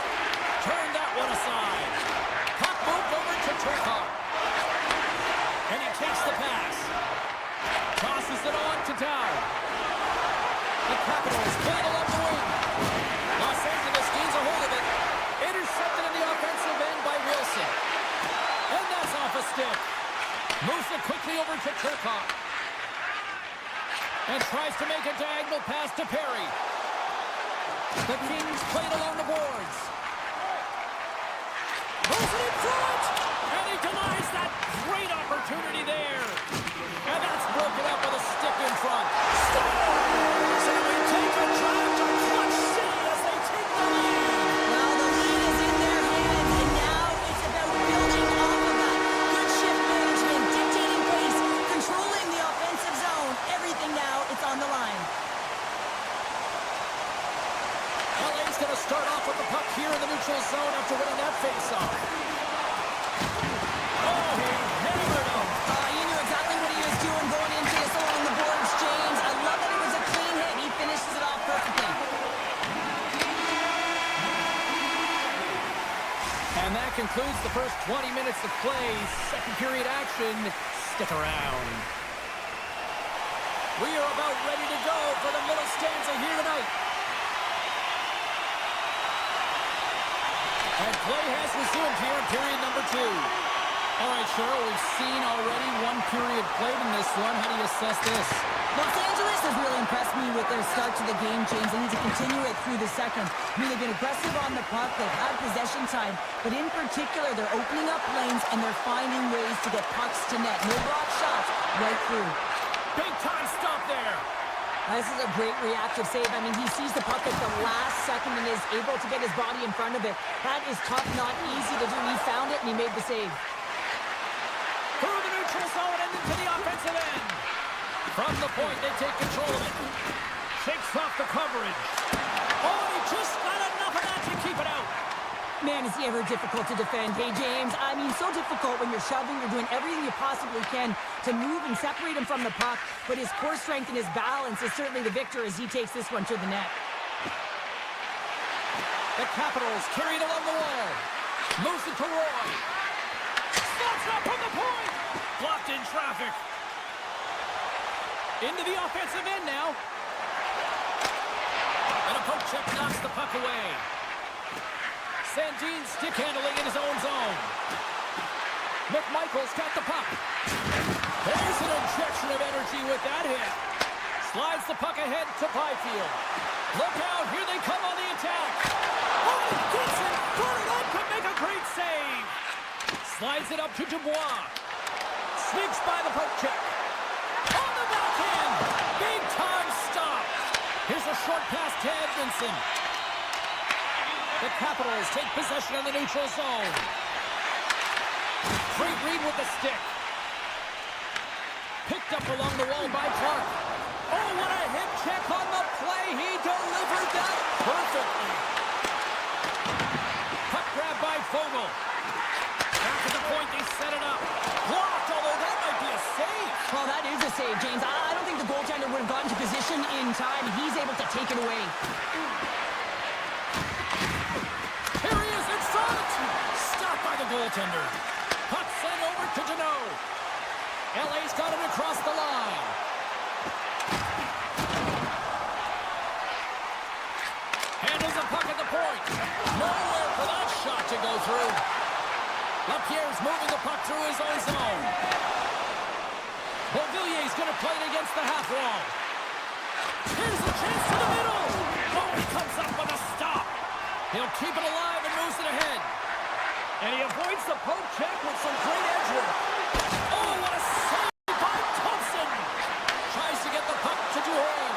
Turn that one aside. Puck moved over to Turcotte. And he takes the pass. Tosses it on to Dow. The Capitals play it along the wing. Los Angeles gains a hold of it. Intercepted in the offensive end by Wilson. And that's off a stick. Moves it quickly over to Turcotte. And tries to make a diagonal pass to Perry. The Kings play it along the boards. Moves it in front. And he denies that great opportunity there. And that's broken up with a stick in front. Scores! And we take a drive to Clutch City as they take the lead. Well, the lead is in their hands, and now it's about building off of that. Good shift management, dictating pace, controlling the offensive zone. Everything now, it's on the line. LA's going to start off with the puck here in the neutral zone after winning that faceoff. Oh, he hammered him. You knew exactly what he was doing going into this along the boards, James. I love that it was a clean hit. He finishes it off perfectly. And that concludes the first 20 minutes of play. Second period action. Stick around. We are about ready to go for the middle stanza here tonight. And play has resumed here in period number 2. All right, Cheryl, we've seen already one period played in this one. How do you assess this? Los Angeles has really impressed me with their start to the game, James. They need to continue it through the second. I mean, they've been aggressive on the puck. They've had possession time. But in particular, they're opening up lanes and they're finding ways to get pucks to net. No block shots right through. Big time stop there. This is a great reactive save. I mean, he sees the puck at the last second and is able to get his body in front of it. That is tough, not easy to do. He found it and he made the save. Through the neutral zone and into the offensive end. From the point, they take control of it. Shakes off the coverage. Oh, he just got enough of that to keep it out. Man, is he ever difficult to defend. Hey, James, I mean, so difficult when you're shoving. You're doing everything you possibly can to move and separate him from the puck. But his core strength and his balance is certainly the victor as he takes this one to the net. The Capitals carry it along the wall. Moves it to Roy. Stops up from the point. Blocked in traffic. Into the offensive end now. And a poke check knocks the puck away. Sandin stick handling in his own zone. McMichael's got the puck. There's an injection of energy with that hit. Slides the puck ahead to Byfield. Look out, here they come on the attack. Oh, he gets it. That could make a great save. Slides it up to Dubois. Sneaks by the poke check. On the backhand. Big time stop. Here's a short pass to Edmonton. The Capitals take possession on the neutral zone. Great read with the stick. Picked up along the wall by Clark. Oh, what a hip check on the play. He delivered that perfectly. Puck grab by Fogle. Back to the point, they set it up. Blocked, although that might be a save. Well, that is a save, James. I don't think the goaltender would have gotten to position in time. He's able to take it away. Here he is in front. Stopped by the goaltender. Puck sent over to Deneau. LA's got it across the line. Handles the puck at the point. Nowhere for that shot to go through. Lapierre's moving the puck through his own zone. Beauvillier's going to play it against the half wall. Here's a chance to the middle. Oh, he comes up with a stop. He'll keep it alive and moves it ahead. And he avoids the poke check with some great edge work. Oh, what a save by Thompson. Tries to get the puck to Duhon.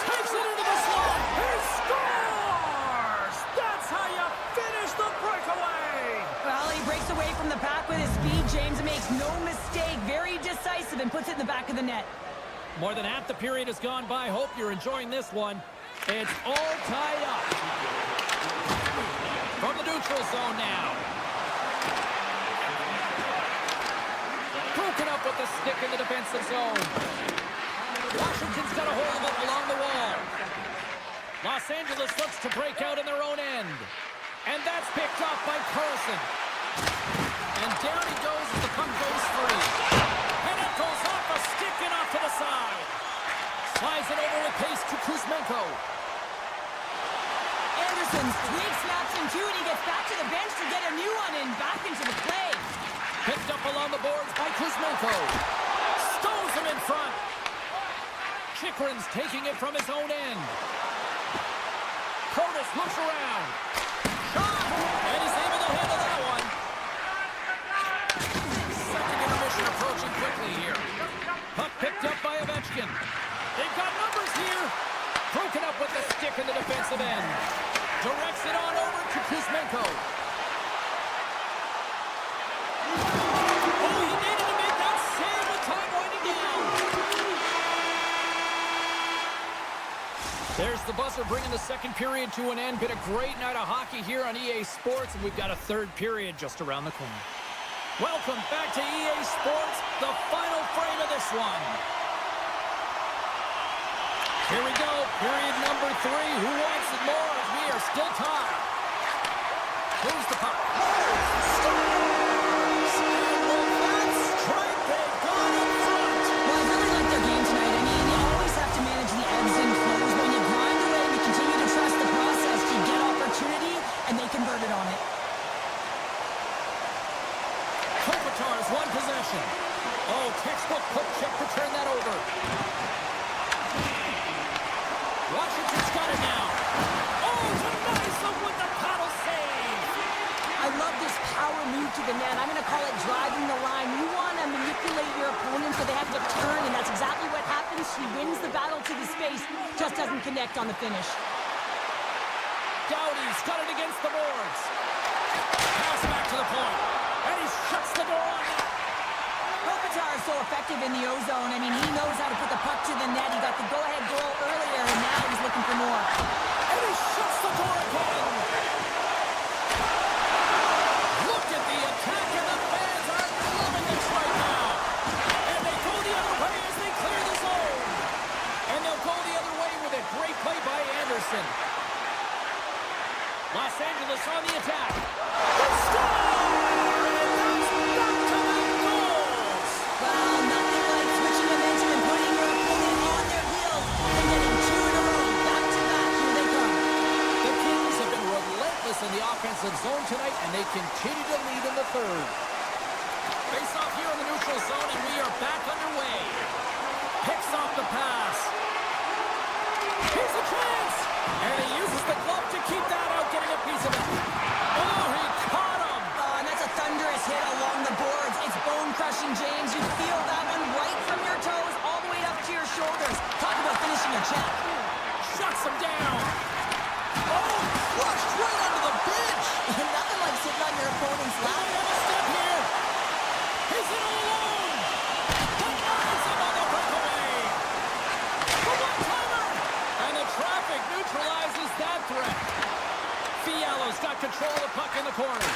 Takes it into the slot. He scores! That's how you finish the breakaway. Well, he breaks away from the pack with his speed, James, and makes no mistake. Very decisive and puts it in the back of the net. More than half the period has gone by. Hope you're enjoying this one. It's all tied up. From the neutral zone now. Broken up with the stick in the defensive zone. Washington's got a hold of it along the wall. Los Angeles looks to break out in their own end. And that's picked off by Carlson. And down he goes as the puck goes free. And it goes off a stick and off to the side. Slides it over with pace to Kuzmenko. Anderson's twig snaps in two, and he gets back to the bench to get a new one and back into the play. Picked up along the boards by Kuzmenko. Stones him in front. Chikrin's taking it from his own end. Protas looks around. Shot! And he's able to handle that one. Second intermission approaching quickly here. Puck picked up by Ovechkin. They've got numbers here. Broken up with the stick in the defensive end. Directs it on over to Kuzmenko. Oh, he needed to make that save with time winding down. There's the buzzer bringing the second period to an end. Been a great night of hockey here on EA Sports, and we've got a third period just around the corner. Welcome back to EA Sports, the final frame of this one. Here we go, period number 3. Who wants it more as we are still tied? Moves the puck. Washington's got it now. Oh, denies them with the paddle save. I love this power move to the net. I'm going to call it driving the line. You want to manipulate your opponent so they have to turn, and that's exactly what happens. He wins the battle to the space, just doesn't connect on the finish. Doughty's got it against the boards. Pass back to the point, and he shuts the door on that. Kopitar is so effective in the O-zone. I mean, he knows how to put the puck to the net. He got the go-ahead goal earlier, and now he's looking for more. And he shuts the door again. Look at the attack, and the fans are loving this right now. And they go the other way as they clear the zone. And they'll go the other way with a great play by Anderson. Los Angeles on the attack. They score! And that's back-to-back goals! Well, nothing like switching momentum and putting your opponent on their heels and getting two in a row. Back-to-back, here they come. The Kings have been relentless in the offensive zone tonight, and they continue to lead in the third. Face off here in the neutral zone, and we are back underway. Picks off the pass. Here's a chance! And he uses the glove to keep that out, getting a piece of it. Oh, he caught him! Oh, and that's a thunderous hit along the boards. It's bone-crushing, James. You feel that one right from your toes all the way up to your shoulders. Talk about finishing a check. Shuts him down. Oh, crushed right onto the bench! Nothing like sitting on your opponent's Now lap. we have a step here. He's in all alone. Denies him on the breakaway. The one-timer. And the traffic neutralizes that threat. Fiala's got control of the puck in the corner.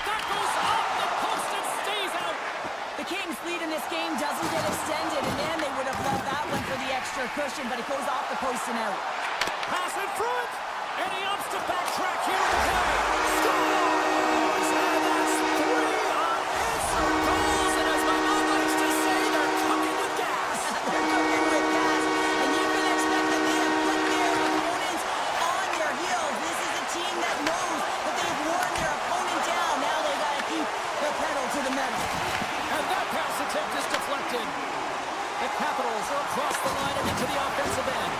That goes off the post and stays out. The Kings' lead in this game doesn't get extended, and man, they would have loved that one for the extra cushion, but it goes off the post and out. Pass in front. And he opts to backtrack here in the play. Scores! And that's 3 unanswered goals. And as my mom likes to say, they're cooking with gas. They're cooking with gas, and you can expect that they have put their opponents on their heels. This is a team that knows that they've worn their opponent down. Now they got to keep their pedal to the metal. And that pass attempt is deflected. The Capitals are across the line and into the offensive end.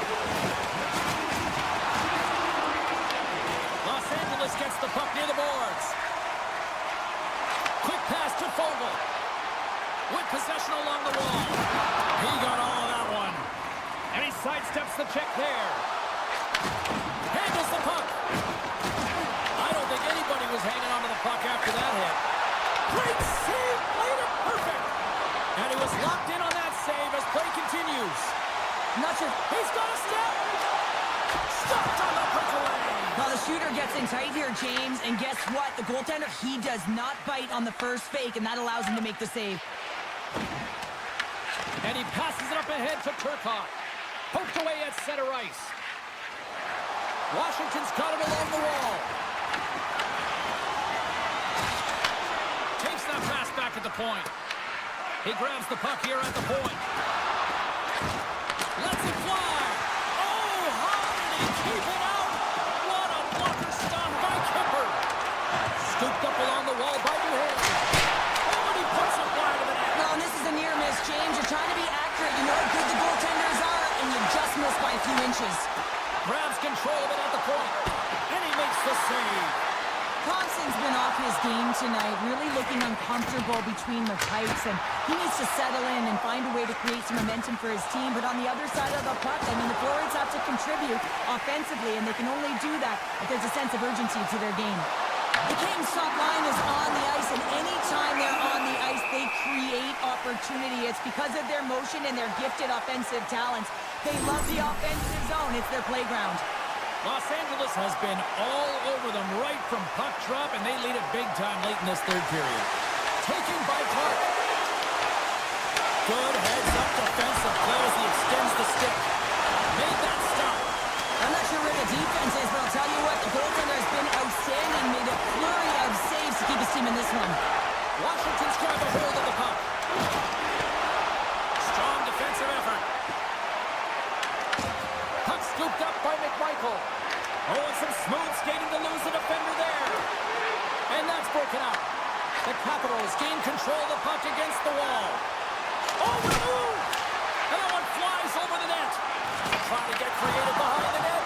Los Angeles gets the puck near the boards. Quick pass to Fogle. With possession along the wall. He got all of that one. And he sidesteps the check there. Handles the puck. I don't think anybody was hanging onto the puck after that hit. Great save, played it perfect. And he was locked in on that save as play continues. Not sure. He's got a step. Stopped on the breakaway. Well, the shooter gets in tight here, James, and guess what? The goaltender, he does not bite on the first fake, and that allows him to make the save. And he passes it up ahead to Turcotte. Poked away at center ice. Washington's got it along the wall. Takes that pass back at the point. He grabs the puck here at the point. Lets it fly. Oh, how did he keep it out? What a blocker stop by Kemper. Scooped up along the wall by Duhon. Oh, and he puts it wide of the net. No, and this is a near miss, James. You're trying to be accurate. You know how good the goaltenders are, and you just missed by a few inches. Grabs control of it at the point. And he makes the save. Thompson's been off his game tonight, really looking uncomfortable between the pipes, and he needs to settle in and find a way to create some momentum for his team. But on the other side of the puck, I mean, the forwards have to contribute offensively, and they can only do that if there's a sense of urgency to their game. The Kings' top line is on the ice, and anytime they're on the ice, they create opportunity. It's because of their motion and their gifted offensive talents. They love the offensive zone. It's their playground. Los Angeles has been all over them right from puck drop, and they lead it big time late in this third period. Taken by Clark. Good heads-up defensive play as he extends the stick. Made that stop. I'm not sure where the defense is, but I'll tell you what, the goaltender has been outstanding, made a flurry of saves to keep his team in this one. Washington's grabbed a hold of the puck. Strong defensive effort. Puck scooped up by McMichael. Oh, and some smooth skating to lose the defender there. And that's broken up. The Capitals gain control of the puck against the wall. Oh, the move! And that one flies over the net. Trying to get creative behind the net.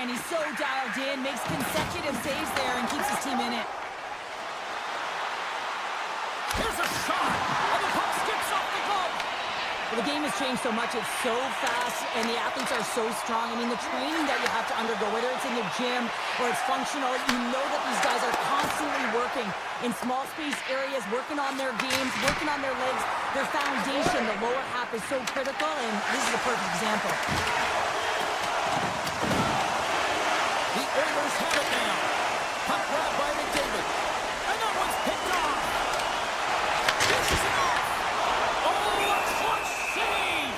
man. He's so dialed in, makes consecutive saves there, and keeps his team in it. Here's a shot, and the puck skips off the glove. Well, the game has changed so much. It's so fast, and the athletes are so strong. I mean, the training that you have to undergo, whether it's in the gym or it's functional, you know that these guys are constantly working in small space areas, working on their games, working on their legs. Their foundation, the lower half, is so critical, and this is a perfect example. The Oilers have it now. Puck grabbed by McDavid. And that one's picked off. Dishes it off. Oh, a clutch save.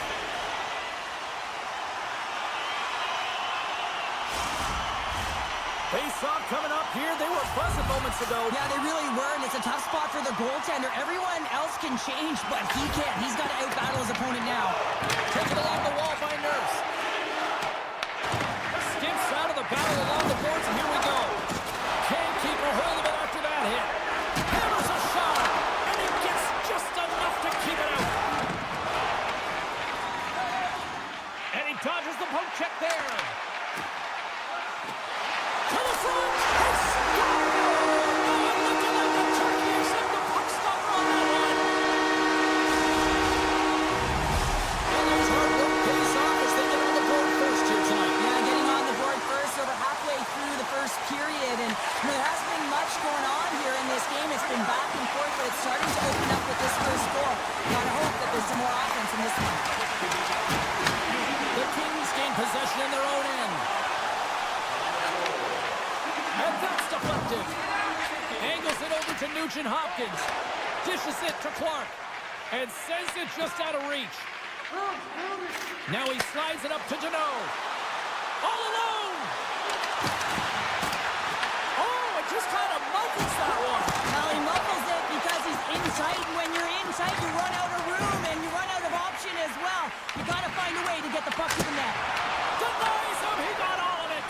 Face-off coming up here. They were buzzing moments ago. Yeah, they really were, and it's a tough spot for the goaltender. Everyone else can change, but he can't. He's got to out-battle his opponent now. Taken along the wall by Nurse. Skips out of the battle along the boards, and here we go. Can't keep a hold of it after that hit. Hammers a shot, and he gets just enough to keep it out. And he dodges the poke check there. To the front. It's scored! Oh, looking like a turkey, except the puck stopper on that one. And there's hard work pays off as they get on the board first here tonight. Yeah, getting on the board first, over halfway through the first period, and there hasn't been much going on here in this game. It's been back and forth, but it's starting to open up with this first goal. Gotta hope that there's some more offense in this one. The Kings gain possession in their own end. And that's deflected. Angles it over to Nugent-Hopkins. Dishes it to Clark. And sends it just out of reach. Now he slides it up to Deneau. All alone! Oh, it just kind of muffles that one. Well, he muffles it because he's in tight, and when you're in tight, you run out of room, and you run out of option as well. You gotta find a way to get the puck to the net. Denies him. He got all of it.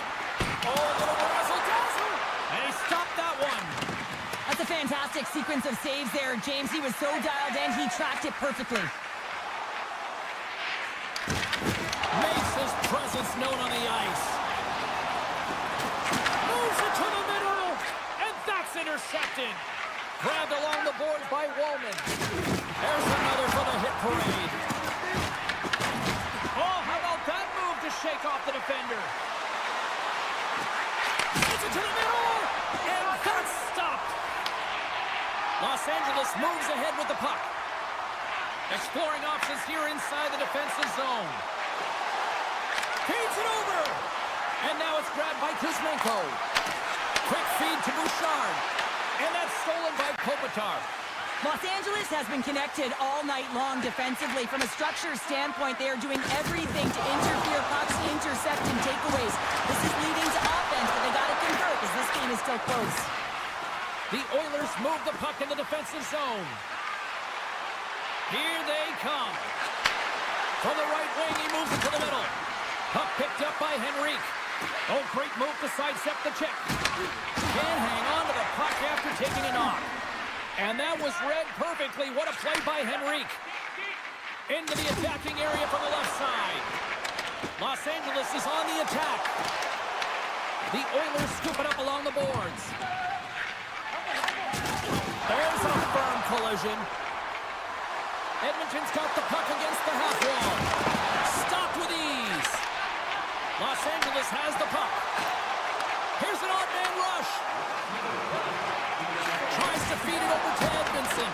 Oh, a little razzle-dazzle. And he stopped that one. That's a fantastic sequence of saves there, James. He was so dialed in, he tracked it perfectly. Makes his presence known on the ice. Moves it to the middle. And that's intercepted. Grabbed along the boards by Wallman. There's another for the hit parade. Oh, how about that move to shake off the defender? Gets it to the middle. And that's stopped. Los Angeles moves ahead with the puck. Exploring options here inside the defensive zone. Feeds it over. And now it's grabbed by Kuzmenko. Quick feed to Bouchard. And that's stolen by Kopitar. Los Angeles has been connected all night long defensively. From a structure standpoint, they are doing everything to interfere pucks, intercept, and takeaways. This is leading to offense, but they got to convert as this game is still close. The Oilers move the puck in the defensive zone. Here they come. From the right wing, he moves it to the middle. Puck picked up by Henrique. Oh, great move to sidestep the check. Can't hang on to the puck after taking it off. And that was read perfectly. What a play by Henrique. Into the attacking area from the left side. Los Angeles is on the attack. The Oilers scoop it up along the boards. There's a firm collision. Edmonton's got the puck against the half wall. Stopped with ease. Los Angeles has the puck. Here's an odd man rush. Tries to feed it over to Edmondson.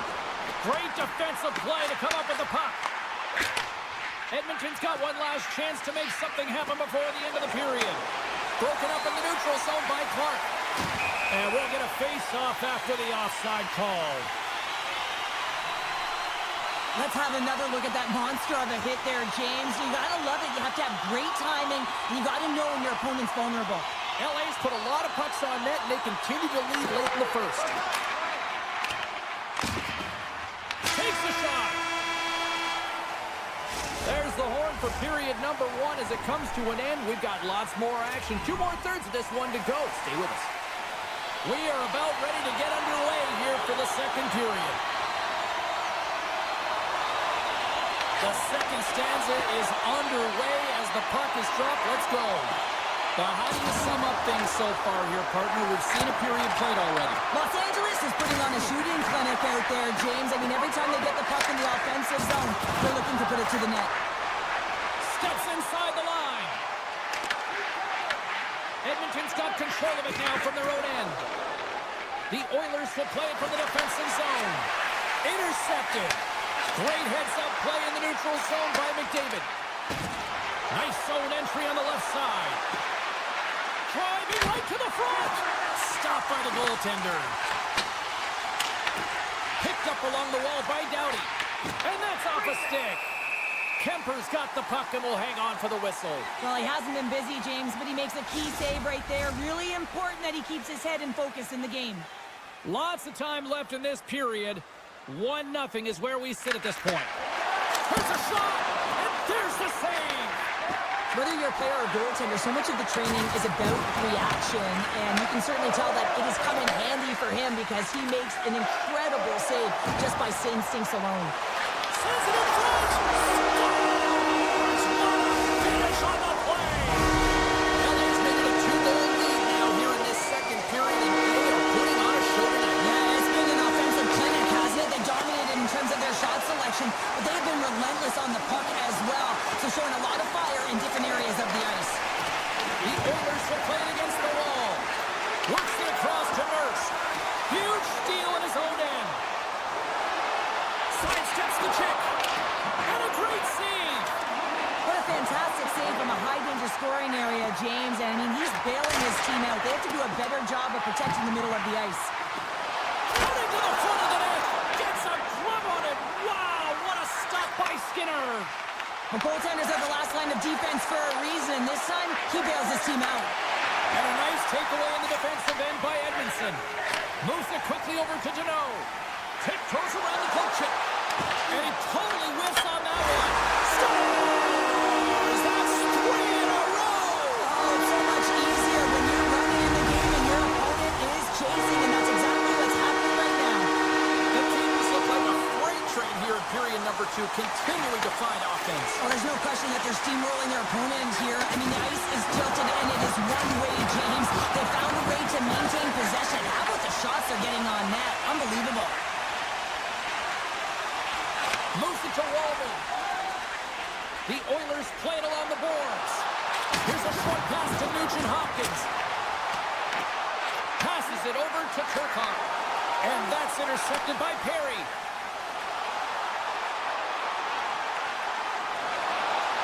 Great defensive play to come up with the puck. Edmonton's got one last chance to make something happen before the end of the period. Broken up in the neutral zone by Clark. And we'll get a face-off after the offside call. Let's have another look at that monster of a hit there, James. You gotta love it. You have to have great timing, and you gotta know when your opponent's vulnerable. LA's put a lot of pucks on net, and they continue to lead late in the first. Takes the shot. There's the horn for period number one. As it comes to an end, we've got lots more action. 2 more thirds of this one to go. Stay with us. We are about ready to get underway here for the second period. The second stanza is underway as the puck is dropped. Let's go. Well, how do you sum up things so far here, partner? We've seen a period played already. Los Angeles is putting on a shooting clinic out there, James. I mean, every time they get the puck in the offensive zone, they're looking to put it to the net. Steps inside the line. Edmonton's got control of it now from their own end. The Oilers will play it from the defensive zone. Intercepted. Great heads-up play in the neutral zone by McDavid. Nice zone entry on the left side. Driving right to the front. Stopped by the goaltender. Picked up along the wall by Doughty. And that's off a stick. Kemper's got the puck and will hang on for the whistle. Well, he hasn't been busy, James, but he makes a key save right there. Really important that he keeps his head in focus in the game. Lots of time left in this period. 1-0 is where we sit at this point. There's a shot, and there's the save. Whether you're a player or goaltender, so much of the training is about reaction, and you can certainly tell that it has come in handy for him because he makes an incredible save just by instincts alone. Sends it in front. Scores! What a finish on the play. LA's making a 2-goal lead now here in this second period, and they are putting on a show tonight. Yeah, it's been an offensive clinic, hasn't it? They dominated in terms of their shot selection, but they've been relentless on the puck as well, so showing a lot of fire in different areas of the ice. The Oilers will play it against the wall. Works it across to Nurse. Huge steal in his own end. Sidesteps the check. And a great save. What a fantastic save from a high-danger scoring area, James. And, I mean, he's bailing his team out. They have to do a better job of protecting the middle of the ice. Cutting to the front of the net. Gets a glove on it. Wow, what a stop by Skinner. The goaltenders are the last line of defense for a reason. This time, he bails his team out. And a nice takeaway in the defensive end by Edmondson. Moves it quickly over to Deneau. Tiptoes around the poke check. And he totally whiffs on that one. Scores! That's 3 in a row! Oh, it's so much easier when you're running in the game and your opponent is chasing, and that's exactly what's happening right now. The teams look like a freight train here in period number 2, continuing to find offense. Well, there's no question that they're steamrolling their opponent here. I mean, the ice is tilted, and it is one-way, James. They found a way to maintain possession. How about the shots they're getting on net? Unbelievable. Moves it to Walden. The Oilers play it along the boards. Here's a short pass to Nugent Hopkins. Passes it over to Turcotte. And that's intercepted by Perry.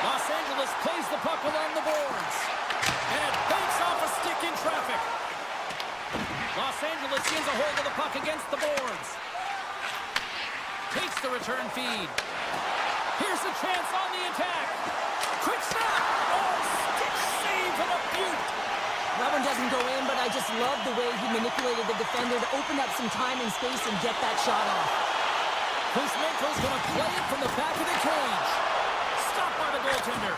Los Angeles plays the puck along the boards. And it banks off a stick in traffic. Los Angeles gains a hold of the puck against the boards. Takes the return feed. Here's a chance on the attack. Quick snap. Oh, stick save and a beaut. That one doesn't go in, but I just love the way he manipulated the defender to open up some time and space and get that shot off. Kuzmenko's going to play it from the back of the cage. Stopped by the goaltender.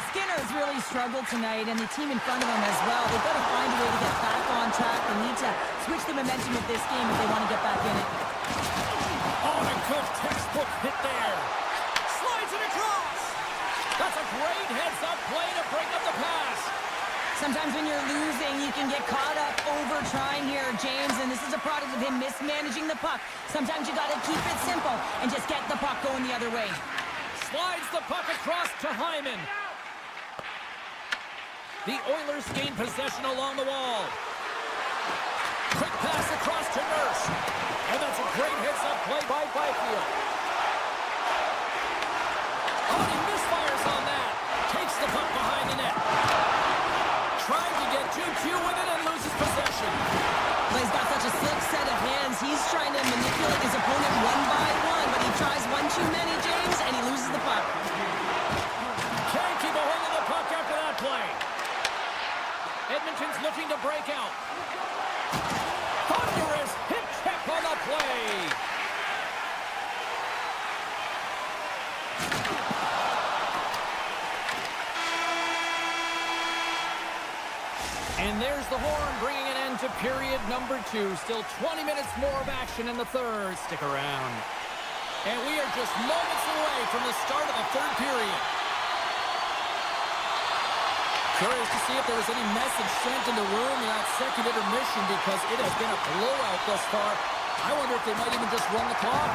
Skinner's really struggled tonight, and the team in front of him as well. They've got to find a way to get back on track. They need to switch the momentum of this game if they want to get back in it. Oh, and a good textbook hit there. Slides it across. That's a great heads-up play to break up the pass. Sometimes when you're losing, you can get caught up over trying here, James, and this is a product of him mismanaging the puck. Sometimes you got to keep it simple and just get the puck going the other way. Slides the puck across to Hyman. The Oilers gain possession along the wall. Quick pass across to Nurse. And that's a great heads-up play by Byfield. Oh, he misfires on that. Takes the puck behind the net. Trying to get 2-2 with it and loses possession. Well, he's got such a slick set of hands. He's trying to manipulate his opponent one by one, but he tries one too many, James, and he loses the puck. Can't keep a hold of the puck after that play. Edmonton's looking to break out. Thunderous hit check on the play. And there's the horn, bringing an end to period number 2. Still 20 minutes more of action in the third. Stick around. And we are just moments away from the start of the third period. Curious to see if there was any message sent in the room in that second intermission because it has been a blowout thus far. I wonder if they might even just run the clock.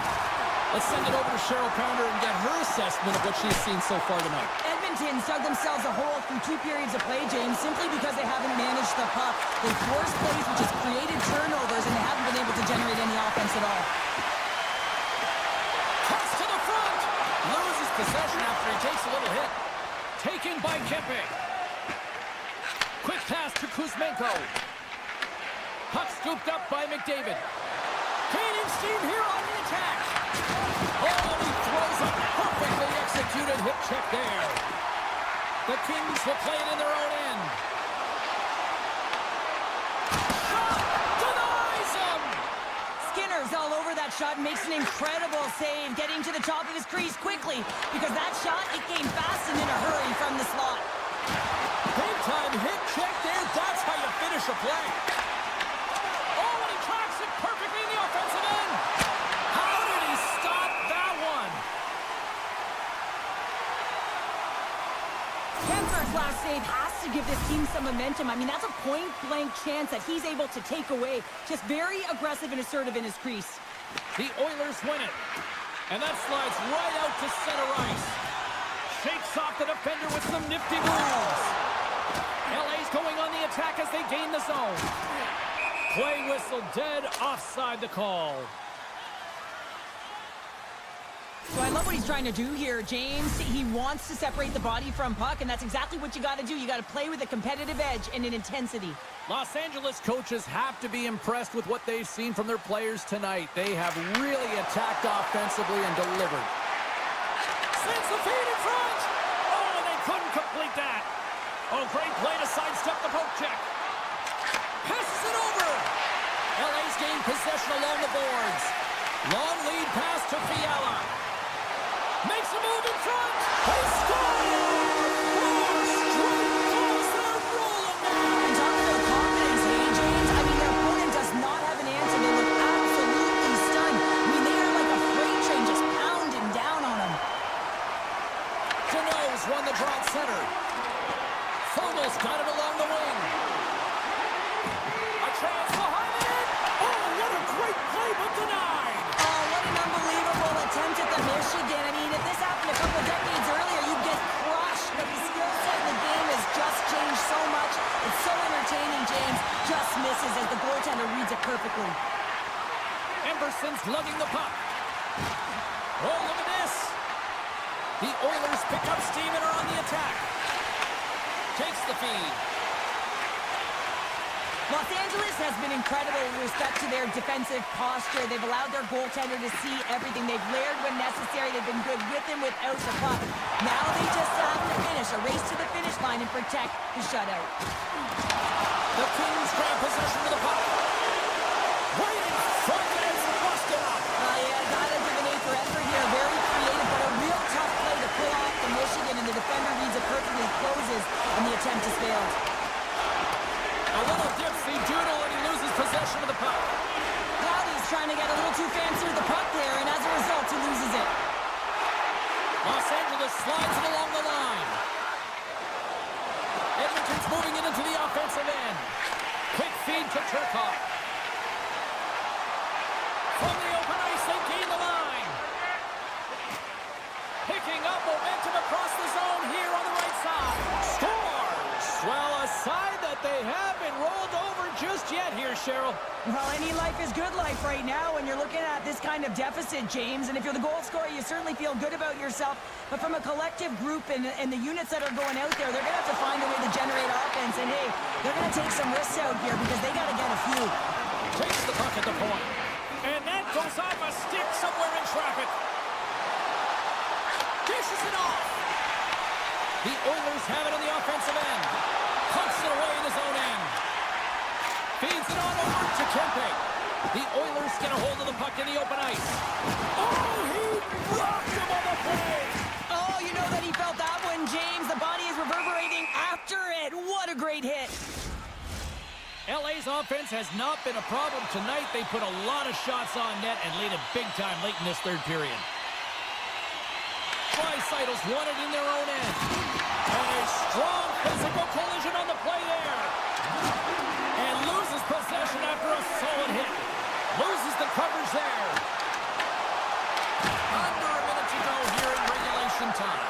Let's send it over to Cheryl Pounder and get her assessment of what she's seen so far tonight. Edmonton's dug themselves a hole through 2 periods of play, James, simply because they haven't managed the puck. They've forced plays, which has created turnovers, and they haven't been able to generate any offense at all. Cuts to the front. Loses possession after he takes a little hit. Taken by Kempe. Quick pass to Kuzmenko. Puck scooped up by McDavid. Gaining steam here on the attack. Oh, he throws a perfectly executed hip check there. The Kings will play it in their own end. Shot! Denies him! Skinner's all over that shot and makes an incredible save, getting to the top of his crease quickly, because that shot, it came fast and in a hurry from the slot. Big time hip check there. That's how you finish a play. Oh, and he tracks it perfectly in the offensive end. How did he stop that one? Kemper's last save has to give this team some momentum. I mean, that's a point-blank chance that he's able to take away. Just very aggressive and assertive in his crease. The Oilers win it. And that slides right out to center ice. Shakes off the defender with some nifty moves. LA's going on the attack as they gain the zone. Play whistle dead, offside the call. So I love what he's trying to do here, James. He wants to separate the body from puck, and that's exactly what you got to do. You got to play with a competitive edge and an intensity. Los Angeles coaches have to be impressed with what they've seen from their players tonight. They have really attacked offensively and delivered. Sends the feed in front. Oh, and they couldn't complete that. Oh, great play to sidestep the poke check. Passes it over. LA's gained possession along the boards. Long lead pass to Fiala. Makes a move in front. They score! 4 straight goals. They're rolling now. And talking about confidence, hey, James, I mean, their opponent does not have an answer. They look absolutely stunned. I mean, they are like a freight train just pounding down on them. Jano's won the draw at center. Fogel's got it along the wing. A chance behind it. Oh, what a great play, but denied. Oh, what an unbelievable attempt at the Michigan. I mean, if this happened a couple of decades earlier, you'd get crushed. But the skill set in the game has just changed so much. It's so entertaining, James. Just misses as the goaltender reads it perfectly. Emberson's lugging the puck. Oh, look at this. The Oilers pick up steam and are on the attack. Takes the feed. Los Angeles has been incredible with respect to their defensive posture. They've allowed their goaltender to see everything. They've layered when necessary. They've been good with and without the puck. Now they just have to finish. A race to the finish line and protect the shutout. The Kings grab possession of the puck. Right in front, and it's busted up. Yeah, gotta give an A for effort here. Very creative, but a real tough play to pull off the Michigan, and the defender reads it perfectly, closes, and the attempt has failed. A little dipsy doodle, and he loses possession of the puck. Cloudy's trying to get a little too fancy with the puck there, and as a result, he loses it. Los Angeles slides it along the line. Edmonton's moving it into the offensive end. Quick feed to Turcotte. From the open ice, they gain the line. Picking up momentum across the zone here on the right side. Scores! Well, a side that they haven't rolled over just yet here, Cheryl. Well, any life is good life right now when you're looking at this kind of deficit, James. And if you're the goal scorer, you certainly feel good about yourself. But from a collective group and the units that are going out there, they're going to have to find a way to generate offense. And, hey, they're going to take some risks out here because they got to get a few. Takes the puck at the point. And that goes off a stick somewhere in traffic. Dishes it off. The Oilers have it on the offensive end. Punts it away in his own end. Feeds it on over to Kempe. The Oilers get a hold of the puck in the open ice. Oh, he rocked him on the play. Oh, you know that he felt that one, James. The body is reverberating after it. What a great hit. LA's offense has not been a problem tonight. They put a lot of shots on net and laid it big time late in this third period. Tricycles won it in their own end. And they Strong physical collision on the play there. And loses possession after a solid hit. Loses the coverage there. Under a minute to go here in regulation time.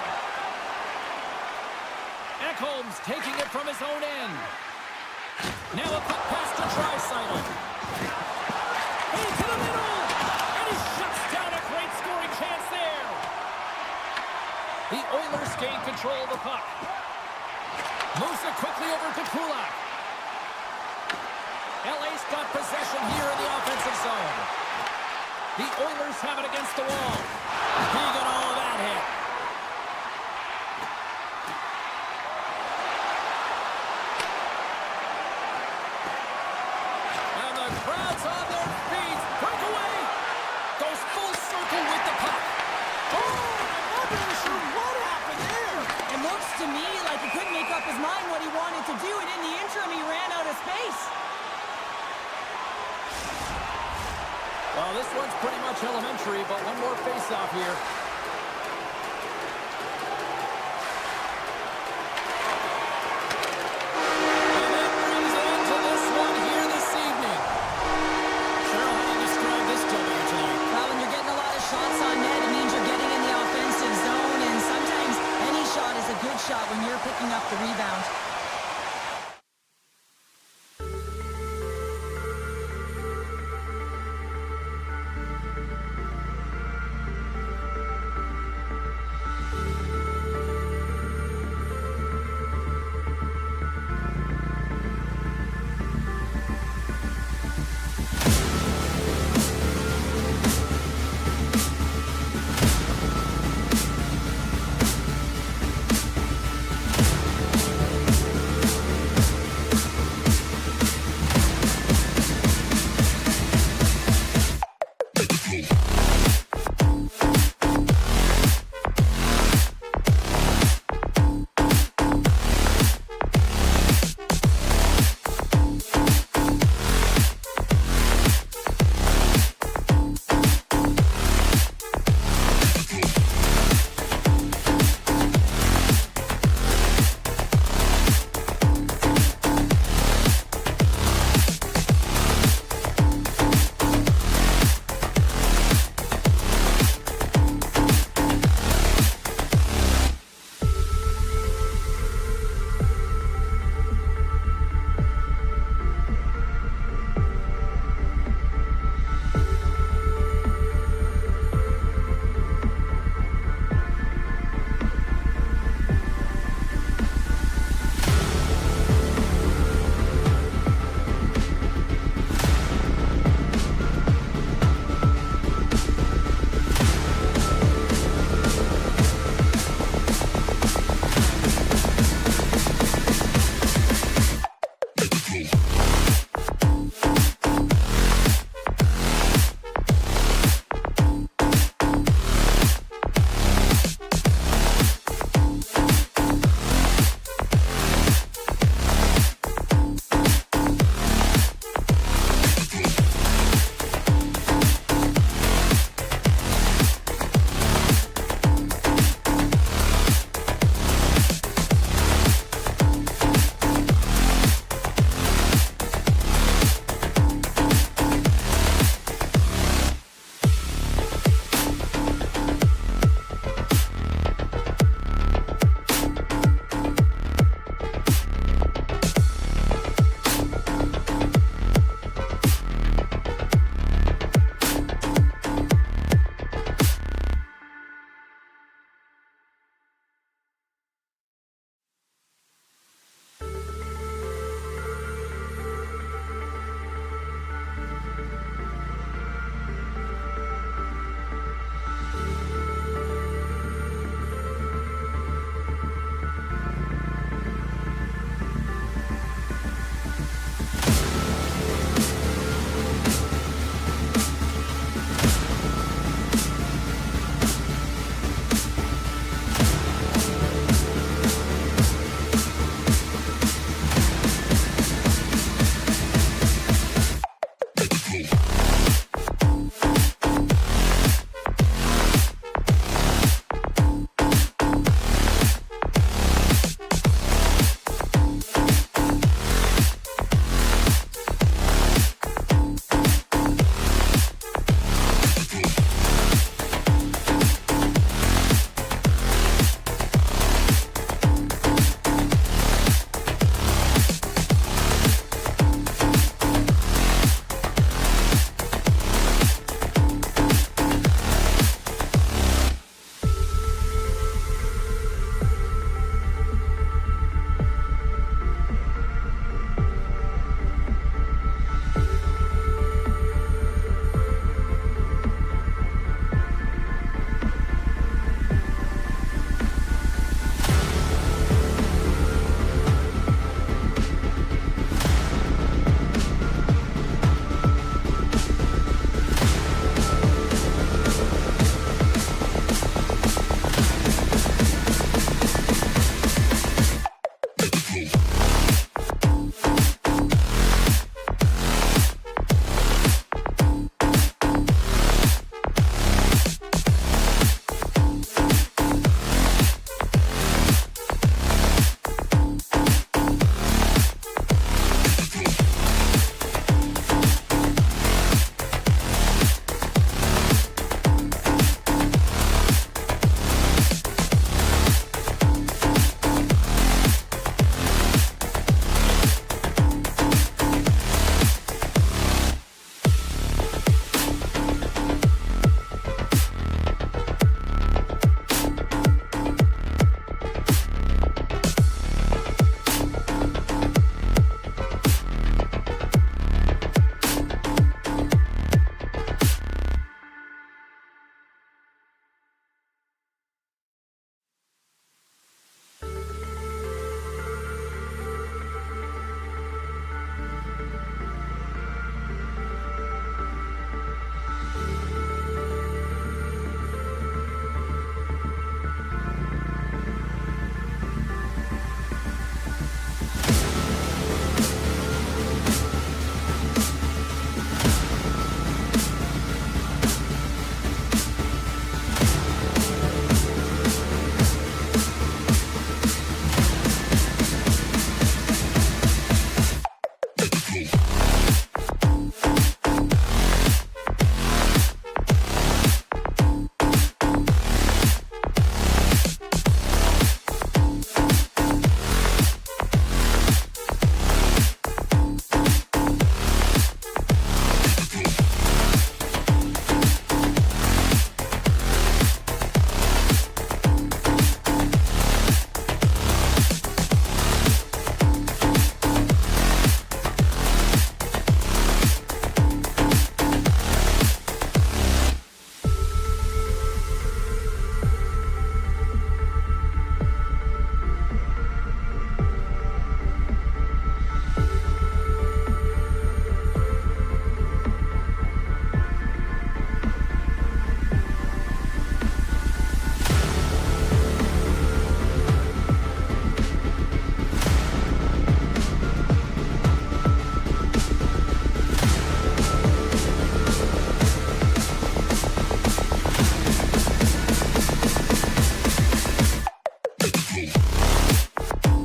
Ekholm's taking it from his own end. Now a cut pass to Draisaitl. Into the middle! And he shuts down a great scoring chance there. The Oilers gain control of the puck. Moves it quickly over to Kulak. LA's got possession here in the offensive zone. The Oilers have it against the wall. He got all of that hit. And the crowd's on their feet. Breakaway. Goes full circle with the puck. Oh, I'm not really sure what happened there. It looks to me like he couldn't make up his mind what he wanted to do, and in the interim, he ran out of space. Well, this one's pretty much elementary, but one more face-off here. And that brings an end to this one here this evening. Cheryl, how do you describe this W tonight? Well, when you're getting a lot of shots on net, it means you're getting in the offensive zone, and sometimes any shot is a good shot when you're picking up the rebound.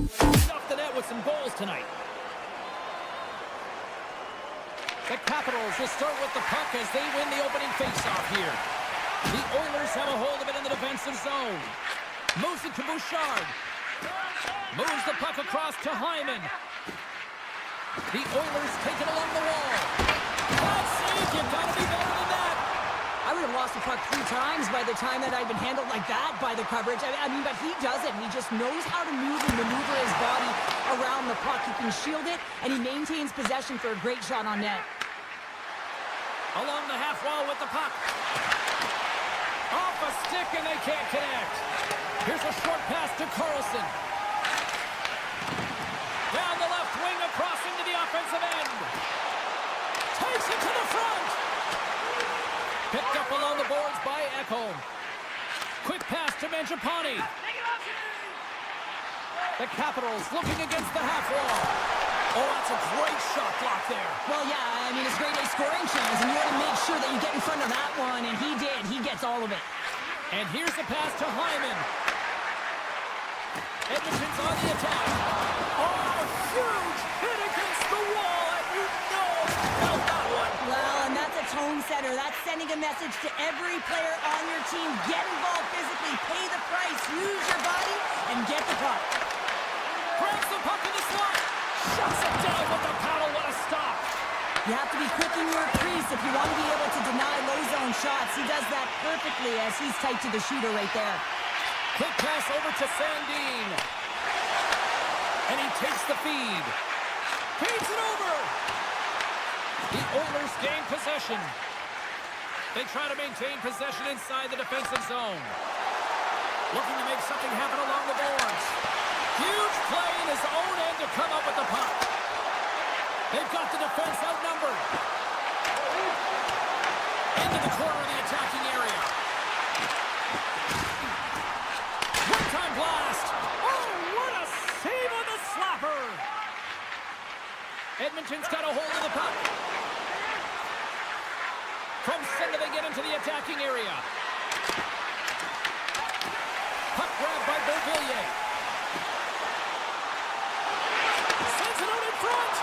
Off the net with some goals tonight. The Capitals will start with the puck as they win the opening faceoff here. The Oilers have a hold of it in the defensive zone. Moves it to Bouchard. Moves the puck across to Hyman. The Oilers take it along the wall. That's it. You've got to be better than that. I would have lost the puck 3 times by the time that I've been handled like that by the coverage. I mean, but he doesn't. He just knows how to move and maneuver his body around the puck. He can shield it, and he maintains possession for a great shot on net. Along the half wall with the puck. Off a stick, and they can't connect. Here's a short pass to Carlson. Down the left wing, across into the offensive end. Takes it to the front. Picked up along the boards by Ekholm. Quick pass to Mangiapane. The Capitals looking against the half wall. Oh, that's a great shot block there. Well, yeah, I mean, it's grade A scoring chance, and you want to make sure that you get in front of that one, and he did. He gets all of it. And here's the pass to Hyman. Edmonton's on the attack. Oh, huge hit against the wall, and you know about that one. Well, and that's a tone setter. That's sending a message to every player on your team. Get involved physically, pay the price, use your body, and get the puck. Grabs the puck in the slot. Shuts it down with the paddle. What a stop. You have to be quick in your crease if you want to be able to deny low zone shots. He does that perfectly as he's tight to the shooter right there. Quick pass over to Sandin. And he takes the feed. Feeds it over. The Oilers gain possession. They try to maintain possession inside the defensive zone. Looking to make something happen along the boards. Huge play in his own end to come up with the puck. They've got the defense outnumbered. Into the corner of the attacking area. One-time blast. Oh, what a save on the slapper. Edmonton's got a hold of the puck. From center they get into the attacking area. Puck grabbed by Beauvillier. Sends it out in front.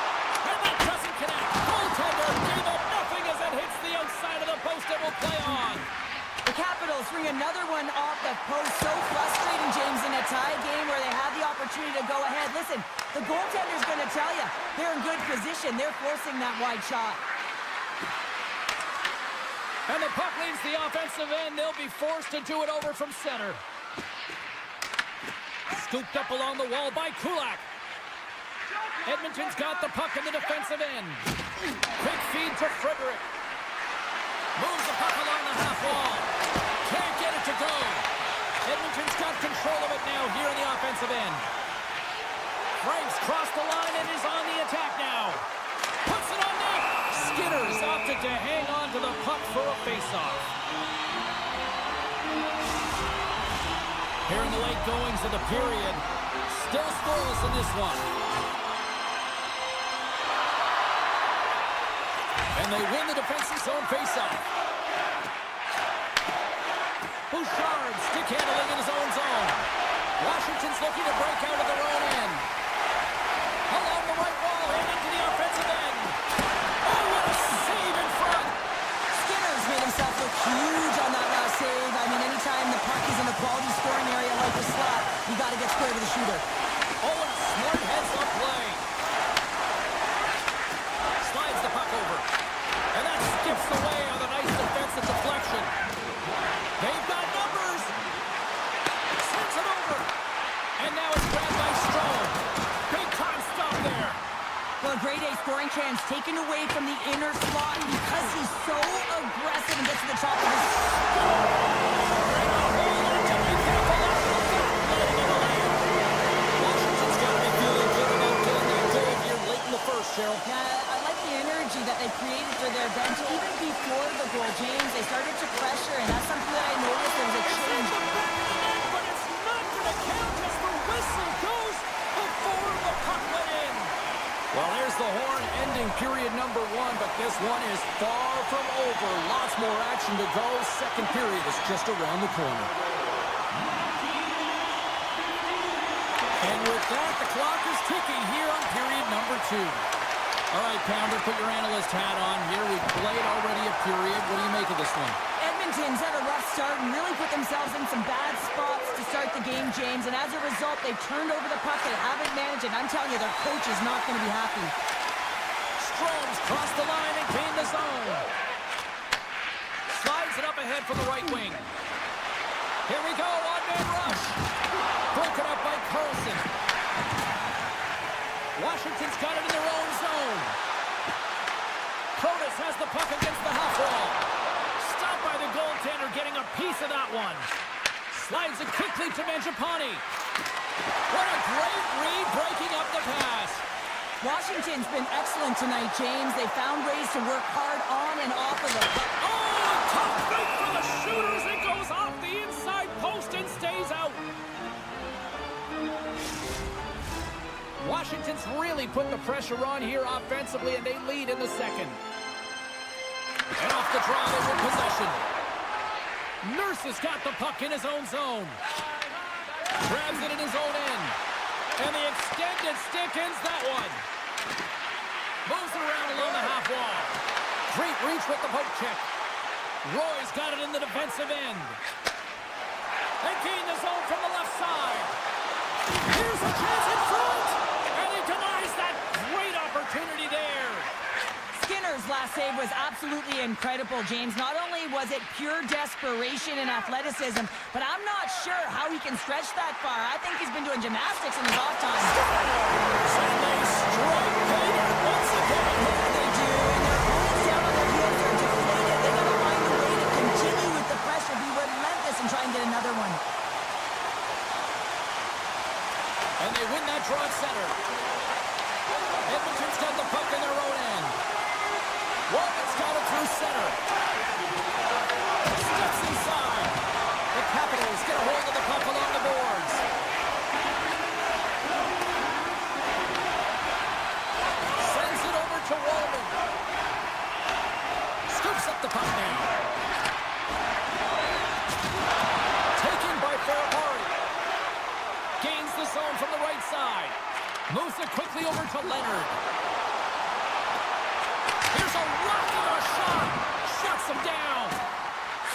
And that doesn't connect. Goaltender gave it nothing as it hits the outside of the post and will play on. The Capitals bring another one off the post. So frustrating, James, in a tie game where they have the opportunity to go ahead. Listen, the goaltender's going to tell you they're in good position. They're forcing that wide shot. And the puck leaves the offensive end. They'll be forced to do it over from center. Scooped up along the wall by Kulak. Edmonton's got the puck in the defensive end. Quick feed to Frederick. Moves the puck along the half wall. Can't get it to go. Edmonton's got control of it now here in the offensive end. Franks crossed the line and is on the attack now. Puts it on net. Skinner's opted to hang on to the puck for a faceoff. Here in the late goings of the period, still scoreless in this one. And they win the defensive zone faceoff. Bouchard stick handling in his own zone. Washington's looking to break out of their own end. Along the right wall and into the offensive end. Oh, what a save in front. Skinner's made himself look huge on that last save. I mean, anytime the puck is in a quality scoring area like the slot, you got to get square to the shooter. Oh, and smart heads-up play. Slides the puck over. And that skips away on the nice defensive deflection. They've got numbers. Sends it over. And now it's grabbed by Strome. Big time stop there. Well, a grade A scoring chance taken away from the inner slot because he's so aggressive and gets to the top of his... Washington's got to be feeling good about getting that goal here late in the first, Cheryl. Yeah, I like the energy that they created for their bench. Even before the goal, James, they started to pressure, and that's something that I noticed. There was a change. But it's not going to count as the whistle goes before the puck went in. Well, there's the horn ending period number 1, but this one is far from over. Lots more action to go. Second period is just around the corner. And with that, the clock is ticking here on period number 2. All right, Pounder, put your analyst hat on here. We've played already a period. What do you make of this one? Edmonton's had a rough start and really put themselves in some bad spots to start the game, James. And as a result, they've turned over the puck. They haven't managed it. I'm telling you, their coach is not going to be happy. Strome's crossed the line and gained the zone. Slides it up ahead for the right wing. Here we go, on-man rush. Broken up by Carlson. Washington's got it in their own zone. Protas has the puck against the half wall. Stopped by the goaltender, getting a piece of that one. Slides it quickly to Mangiapane. What a great read, breaking up the pass. Washington's been excellent tonight, James. They found ways to work hard on and off of the puck. Oh, tough break for the shooters. It goes off the inside post and stays out. Washington's really put the pressure on here offensively, and they lead in the second. And off the draw, they win possession. Nurse has got the puck in his own zone. Grabs it in his own end. And the extended stick ends that one. Moves it around along the half wall. Great reach with the poke check. Roy's got it in the defensive end. They gain the zone from the left side. Here's a chance in front. And he denies that great opportunity there. Skinner's last save was absolutely incredible, James. Not only was it pure desperation and athleticism, but I'm not sure how he can stretch that far. I think he's been doing gymnastics in his off time. And they strike Vader once again. They do, and their opponents down on their heels are deflated. They gotta find a way to continue with the pressure, be relentless, and try and get another one. And they win that draw at center. Edmonton's got the puck in their own end. Walton's got it through center. Steps inside. The Capitals get a hold of the puck along the boards. Sends it over to Walton. Scoops up the puck now. Taken by Ferrari. Gains the zone from the right side. Moves it quickly over to Leonard. Here's a rocket of a shot. Shuts him down.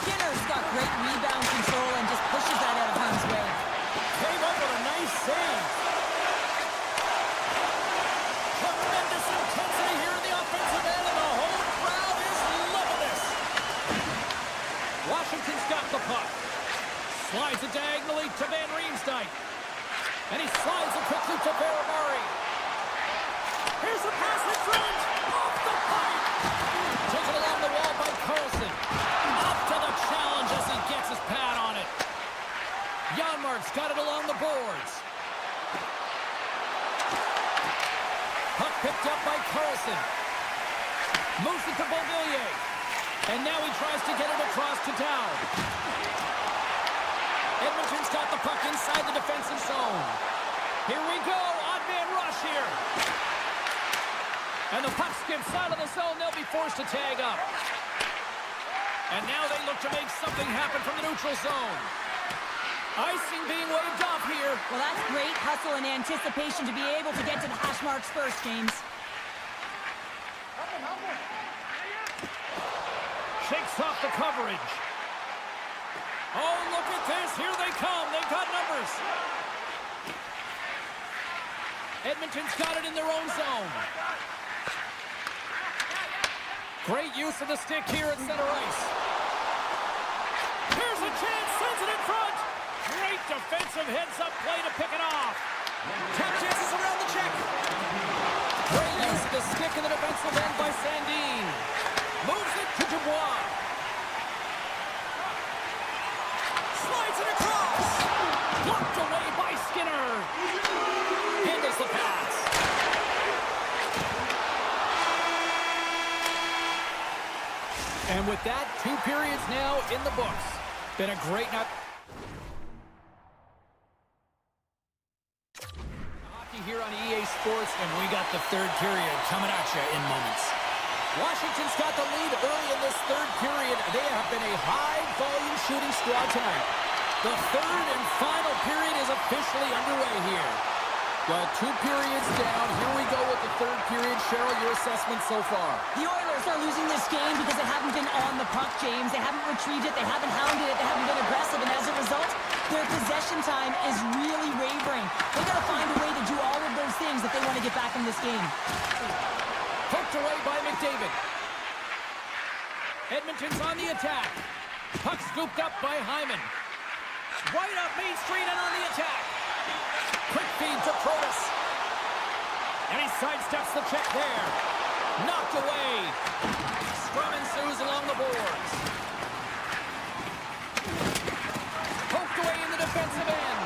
Skinner's got great rebound control and just pushes that out of harm's way. Came up with a nice save. Tremendous intensity here in the offensive end, and the whole crowd is loving this. Washington's got the puck. Slides it diagonally to Van Riemsdyk. And he slides it quickly to Ferrari. Here's a pass in front. Off the pipe. Taken along the wall by Carlson. Up to the challenge as he gets his pad on it. Janmark's got it along the boards. Puck picked up by Carlson. Moves it to Beauvillier. And now he tries to get it across to Dow. Edmonton's got the puck inside the defensive zone. Here we go. Odd-man rush here. And the puck skips out of the zone. They'll be forced to tag up. And now they look to make something happen from the neutral zone. Icing being waved off here. Well, that's great hustle and anticipation to be able to get to the hash marks first, James. Shakes off the coverage. Oh, look at this. Here they come. They've got numbers. Edmonton's got it in their own zone. Great use of the stick here at center ice. Here's a chance. Sends it in front. Great defensive heads-up play to pick it off. Tap chances around the check. Great use of the stick in the defensive end by Sandin. Moves it to Dubois. Slides it across. Blocked away by Skinner. Handles the pass. And with that, 2 periods now in the books. Been a great night. Hockey here on EA Sports, and we got the 3rd period coming at you in moments. Washington's got the lead early in this 3rd period. They have been a high-volume shooting squad tonight. The 3rd and final period is officially underway here. Well, 2 periods down. Here we go with the third period. Cheryl, your assessment so far? The Oilers are losing this game because they haven't been on the puck, James. They haven't retrieved it. They haven't hounded it. They haven't been aggressive. And as a result, their possession time is really wavering. They got to find a way to do all of those things if they want to get back in this game. Poked away by McDavid. Edmonton's on the attack. Puck scooped up by Hyman. Right up Main Street and on the attack. Quick feed to Protas. And he sidesteps the check there. Knocked away. Scrum ensues along the boards. Poked away in the defensive end.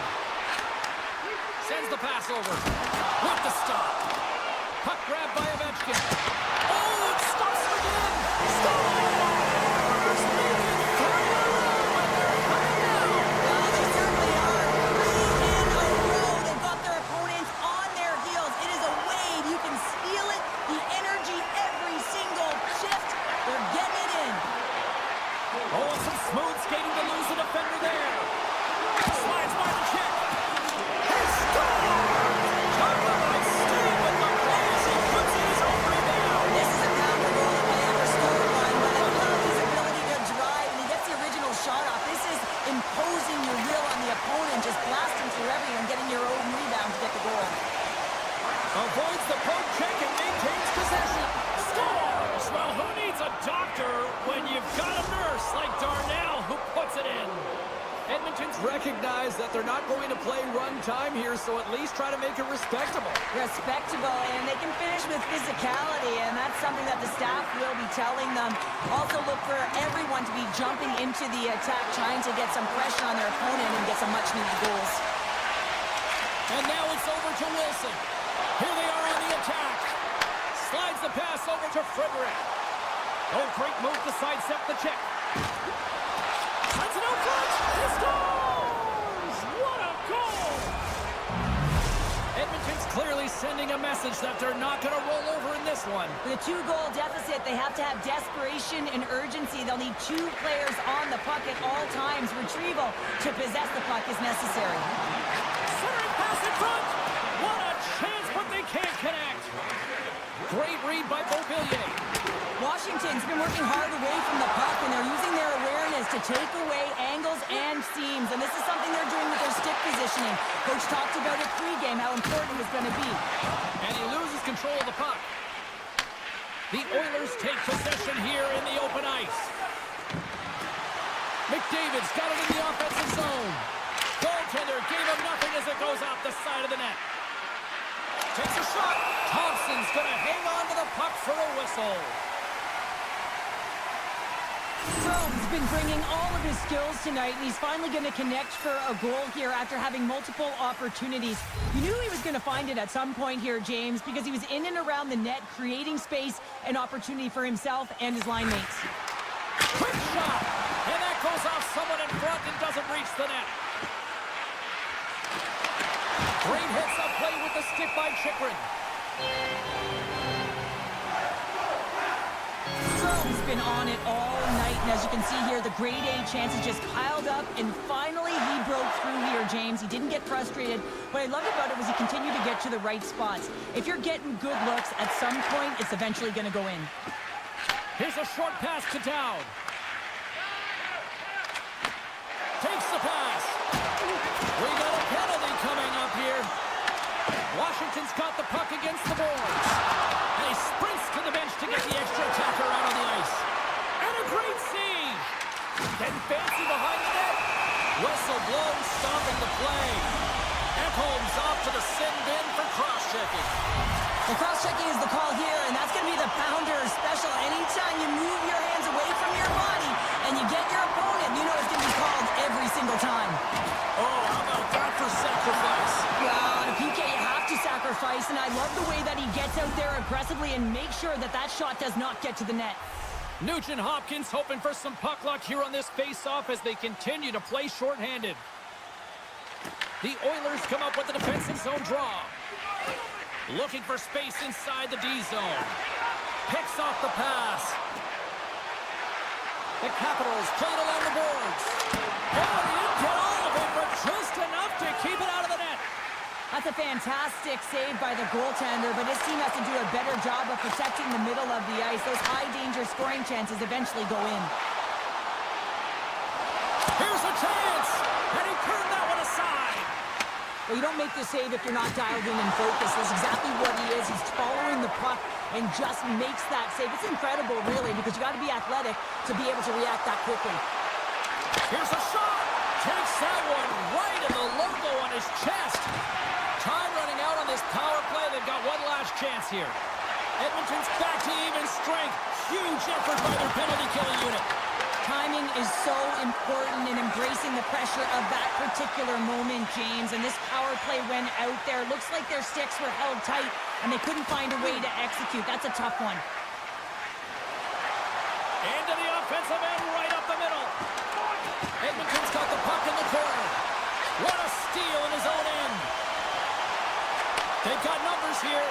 Sends the pass over. With the stop. Puck grabbed by Ovechkin. Oh, it stops again. Stop! Avoids the poke check and maintains possession. Scores! Well, who needs a doctor when you've got a nurse like Darnell who puts it in? Edmonton's recognized that they're not going to play run time here, so at least try to make it respectable. Respectable, and they can finish with physicality, and that's something that the staff will be telling them. Also look for everyone to be jumping into the attack, trying to get some pressure on their opponent and get some much-needed goals. And now it's over to Wilson. Here they are on the attack. Slides the pass over to Frederick. Oh, great move to sidestep the check. Slides it out front. He scores! What a goal! Edmonton's clearly sending a message that they're not going to roll over in this one. With a 2-goal deficit, they have to have desperation and urgency. They'll need 2 players on the puck at all times. Retrieval to possess the puck is necessary. Centering pass in front. What a chance, but they can't connect. Great read by Beauvillier. Washington's been working hard away from the puck, and they're using their awareness to take away angles and seams. And this is something they're doing with their stick positioning. Coach talked about it pregame, how important it was going to be. And he loses control of the puck. The Oilers take possession here in the open ice. McDavid's got it in the offensive zone. Goaltender gave him nothing as it goes off the side of the net. Takes a shot. Thompson's going to hang on to the puck for a whistle. Strome's been bringing all of his skills tonight, and he's finally going to connect for a goal here after having multiple opportunities. You knew he was going to find it at some point here, James, because he was in and around the net, creating space and opportunity for himself and his line mates. Quick shot. And that goes off someone in front and doesn't reach the net. Great hits up play with the stick by Chychrun. Strome's been on it all night, and as you can see here, the grade A chances just piled up, and finally he broke through here, James. He didn't get frustrated. What I loved about it was he continued to get to the right spots. If you're getting good looks, at some point, it's eventually going to go in. Here's a short pass to Dowd. Takes the pass. We got a penalty coming up here. Washington's got the puck against the boards. And he sprints to the bench to get the extra attacker out on the ice. And a great siege. Getting fancy behind the net. Whistle blown, stopping the play. Ekholm's off to the sin bin for cross-checking. The cross-checking is the call here, and that's going to be the pounder special. Anytime you move your hands away from your body and you get your opponent, you know it's going to be called every single time. Oh, how about that for sacrifice? Yeah, on a PK, you have to sacrifice, and I love the way that he gets out there aggressively and makes sure that that shot does not get to the net. Nugent Hopkins hoping for some puck luck here on this face-off as they continue to play shorthanded. The Oilers come up with the defensive zone draw. Looking for space inside the D zone. Picks off the pass. The Capitals play it along the boards. Oh, he didn't get all of it, but just enough to keep it out of the net. That's a fantastic save by the goaltender, but his team has to do a better job of protecting the middle of the ice. Those high-danger scoring chances eventually go in. Here's a chance, and he turned that one aside. Well, you don't make the save if you're not dialed in and focused. That's exactly what he is. He's following the puck and just makes that save. It's incredible, really, because you got to be athletic to be able to react that quickly. Here's a shot. Takes that one right in the logo on his chest. Time running out on this power play. They've got one last chance here. Edmonton's back to even strength. Huge effort by their penalty-killing unit. Timing is so important in embracing the pressure of that particular moment, James. And this power play went out there. Looks like their sticks were held tight, and they couldn't find a way to execute. That's a tough one. Into the offensive end, right up the middle. Edmonton's got the puck in the corner. What a steal in his own end. They've got numbers here.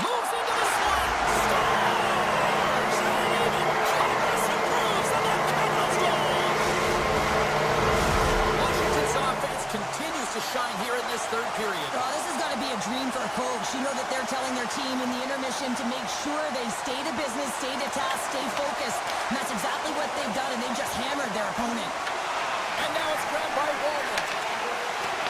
Moves into the slot. Scores! And even Thomas improves, and that Cardinals goal. Washington's offense continues to shine here in this third period. Oh, this has got to be a dream for a coach. You know that they're telling their team in the intermission to make sure they stay to business, stay to task, stay focused. And that's exactly what they've done, and they've just hammered their opponent. And now it's grabbed by Walden.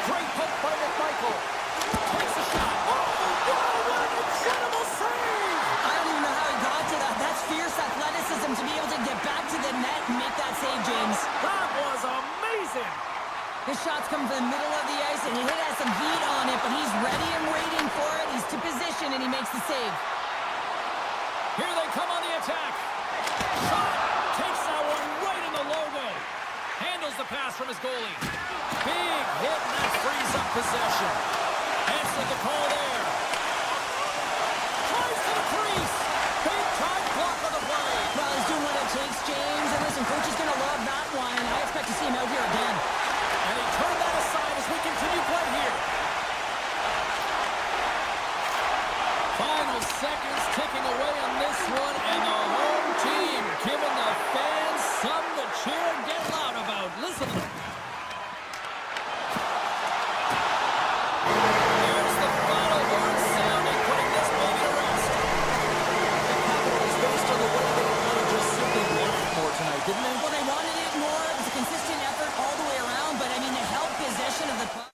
Great poke by McMichael. Takes a shot. Oh, what an incredible save! I don't even know how he got to that. That's fierce athleticism to be able to get back to the net and make that save, James. That was amazing! His shots come from the middle of the ice, and he has some heat on it, but he's ready and waiting for it. He's to position, and he makes the save. Here they come on the attack. Shot! Takes that one right in the logo. Handles the pass from his goalie. Big hit, and that frees up possession. Answered the call there. Tries to the crease. Big time block on the play. Well, he's doing what it takes, James. And listen, coach is going to love that one. I expect to see him out here again. And he turned that aside as we continue play here. Final seconds ticking away on this one, and the home team giving the fans something to cheer and get loud about. Listen to them. There's the final horn sounding, putting this baby to rest. The Capitals, based on the way they played, just simply wanted more tonight, didn't they? Well, they wanted it more. It was a consistent effort all the way around, but, I mean, they held possession of the puck.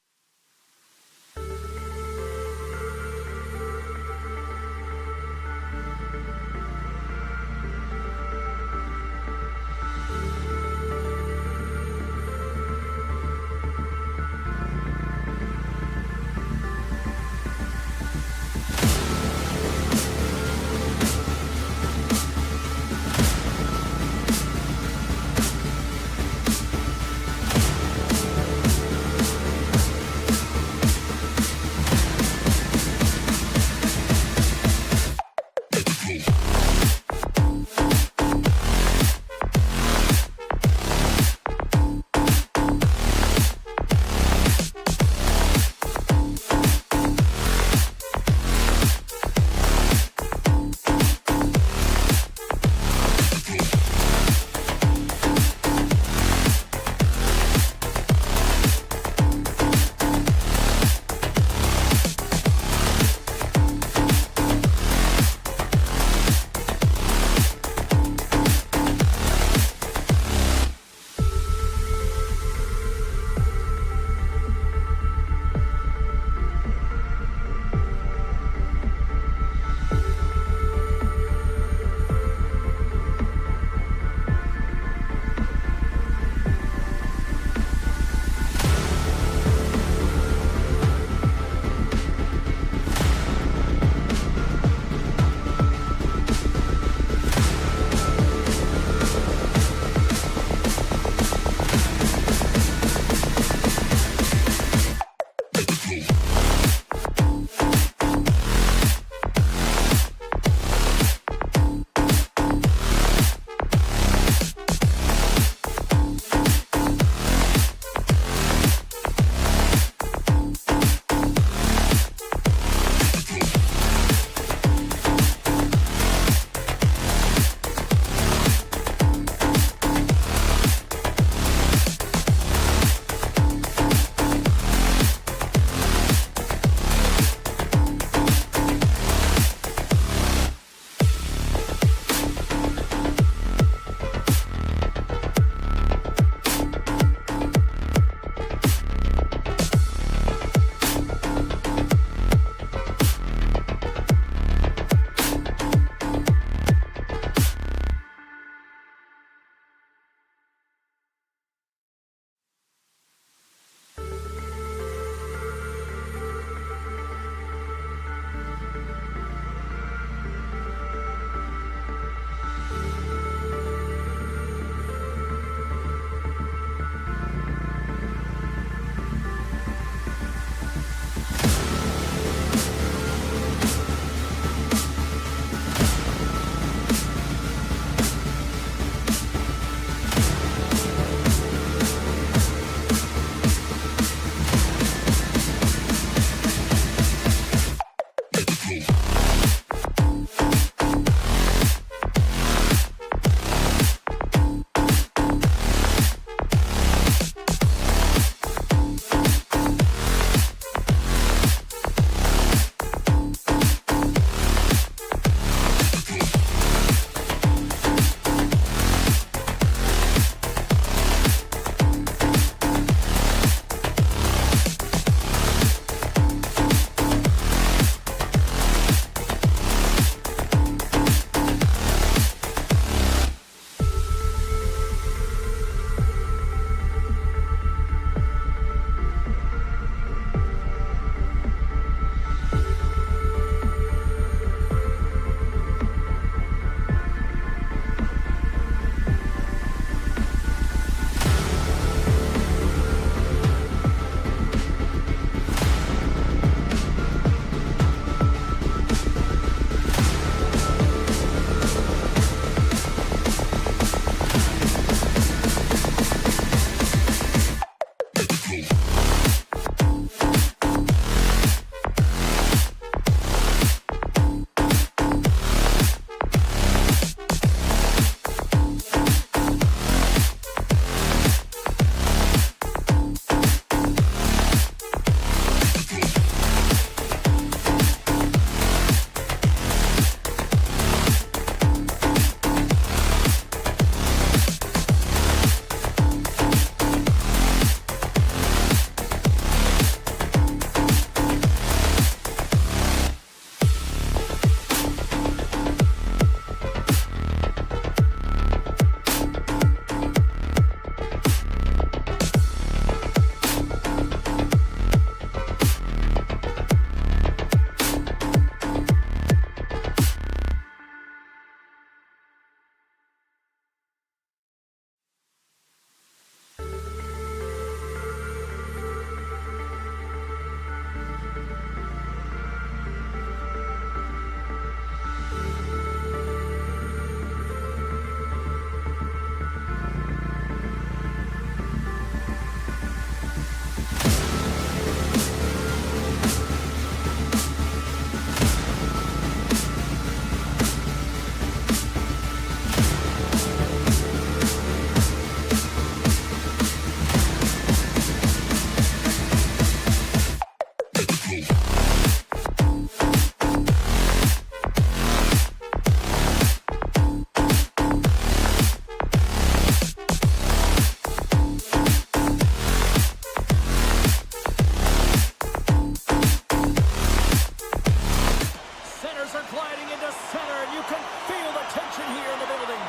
Centers are gliding into center, and you can feel the tension here in the building.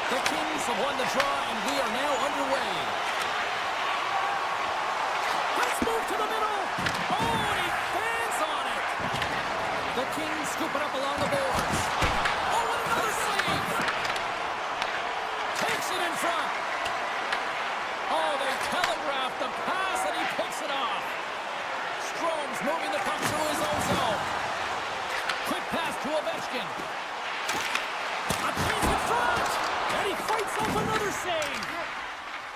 The Kings have won the draw, and we are now underway. Let's move to the middle. Oh, and he fans on it. The Kings scoop it up along the boards. Oh, and another save. Takes it in front. Oh, they telegraphed the pass, and he picks it off. Strome's moving the puck through his own zone. Quick pass to Ovechkin. A chance in front. And he fights off another save.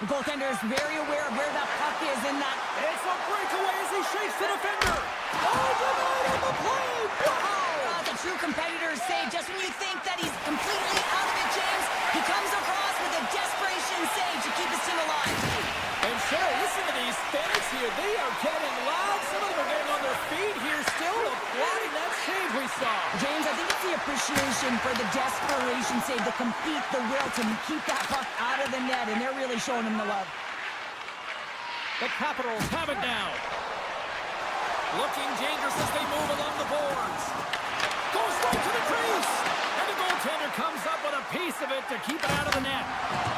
The goaltender is very aware of where that puck is in that. It's a breakaway as he shakes the defender. Oh, denied on the play. Wow. The true competitor save. Just when you think that he's completely out of it, James, he comes across with a desperation save to keep his team alive. And Cheryl, listen to these fans here. They are getting loud. Some of them are getting on their feet here still, applauding that save we saw. James, I think it's the appreciation for the desperation save, the compete, the will to keep that puck out of the net, and they're really showing him the love. The Capitals have it now. Looking dangerous as they move along the boards. Goes right to the crease. And the goaltender comes up with a piece of it to keep it out of the net.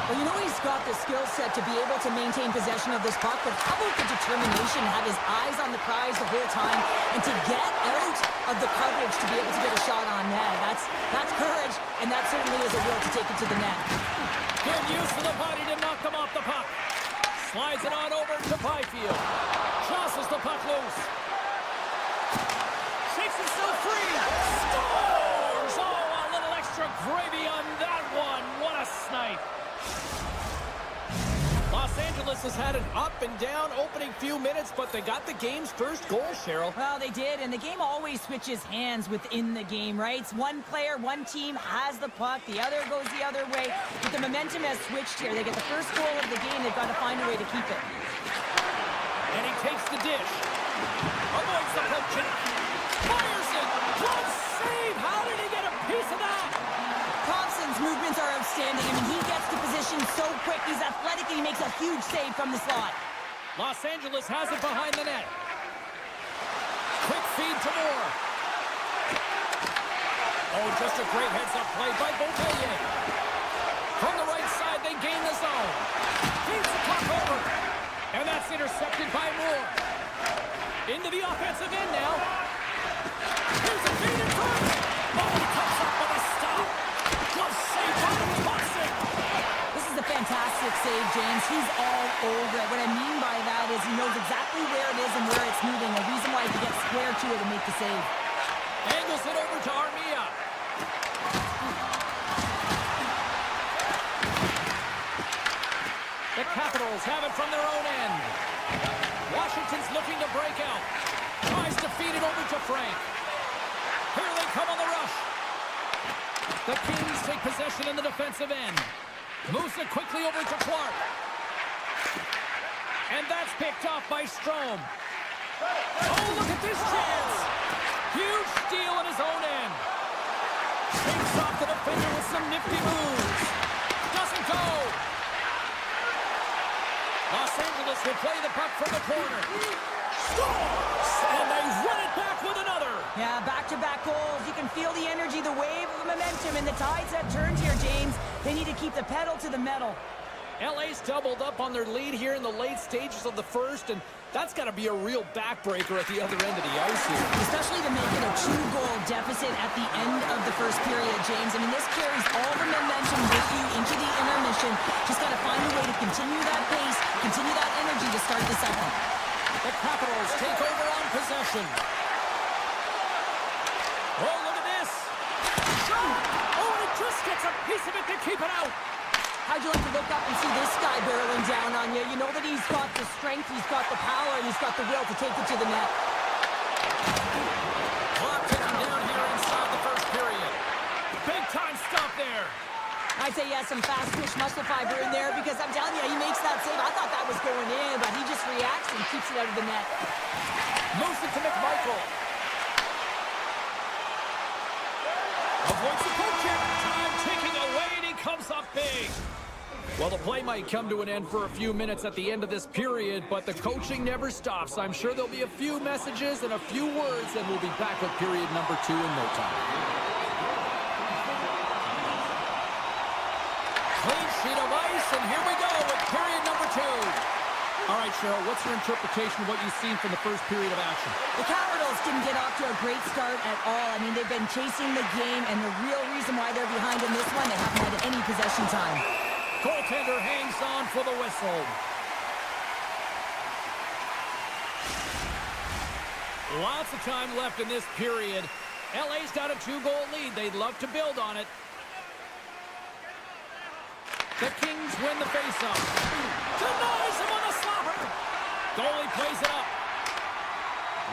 Well, you know he's got the skill set to be able to maintain possession of this puck, but how about the determination, have his eyes on the prize the whole time, and to get out of the coverage to be able to get a shot on net. That's courage, and that certainly is a will to take it to the net. Good use of the body to knock them off the puck. Slides it on over to Byfield. Jostles the puck loose. Shakes himself free. Scores! Oh, a little extra gravy on that one. What a snipe. Los Angeles has had an up and down opening few minutes, but they got the game's first goal, Cheryl. Well, they did, and the game always switches hands within the game, right? It's one player, one team has the puck, the other goes the other way. But the momentum has switched here. They get the first goal of the game, they've got to find a way to keep it. And he takes the dish. Avoids the poke check. Fires it. One save. How did he get a piece of that? Thompson's movements are outstanding. I mean, he gets to position so quick. He's athletic, and he makes a huge save from the slot. Los Angeles has it behind the net. Quick feed to Moore. Oh, just a great heads-up play by Beauvillier. From the right side, they gain the zone. Feeds the puck over. And that's intercepted by Moore. Into the offensive end now. Here's a feed in front. Oh, he comes up with a stop. Glove save by Thompson. This is a fantastic save, James. He's all over it. What I mean by that is he knows exactly where it is and where it's moving. A reason why he can get square to it and make the save. Angles it over to Armia. The Capitals have it from their own end. Washington's looking to break out. Tries to feed it over to Frank. Here they come on the rush. The Kings take possession in the defensive end. Moves it quickly over to Clark. And that's picked off by Strome. Oh, look at this chance. Huge steal in his own end. Shakes off the defender with some nifty moves. Doesn't go. Los Angeles will play the puck from the corner. Scores! And they run it back with another. Yeah, back-to-back goals. You can feel the energy, the wave of momentum, and the tides have turned here, James. They need to keep the pedal to the metal. LA's doubled up on their lead here in the late stages of the first, and that's got to be a real backbreaker at the other end of the ice here. Especially to make it a 2-goal deficit at the end of the first period, James. I mean, this carries all the momentum with you into the intermission. Just got to find a way to continue that pace, continue that energy to start the second. The Capitals take over on possession. Oh, look at this. Shot! Oh, and it just gets a piece of it to keep it out. How'd you like to look up and see this guy barreling down on you? You know that he's got the strength, he's got the power, and he's got the will to take it to the net. Clock ticking down here inside the first period. Big time stop there. I'd say he has some fast twitch muscle fiber in there because I'm telling you, he makes that save. I thought that was going in, but he just reacts and keeps it out of the net. Moves it to McMichael. Avoids the poke check. Time ticking away, and he comes up big. Well, the play might come to an end for a few minutes at the end of this period, but the coaching never stops. I'm sure there'll be a few messages and a few words, and we'll be back with period number 2 in no time. Clean sheet of ice, and here we go with period number 2. All right, Cheryl, what's your interpretation of what you've seen from the first period of action? The Capitals didn't get off to a great start at all. I mean, they've been chasing the game, and the real reason why they're behind in this one, they haven't had any possession time. Goaltender hangs on for the whistle. Lots of time left in this period. LA's got a 2-goal lead. They'd love to build on it. The Kings win the faceoff. Denies him on a slapper. Goalie plays it up.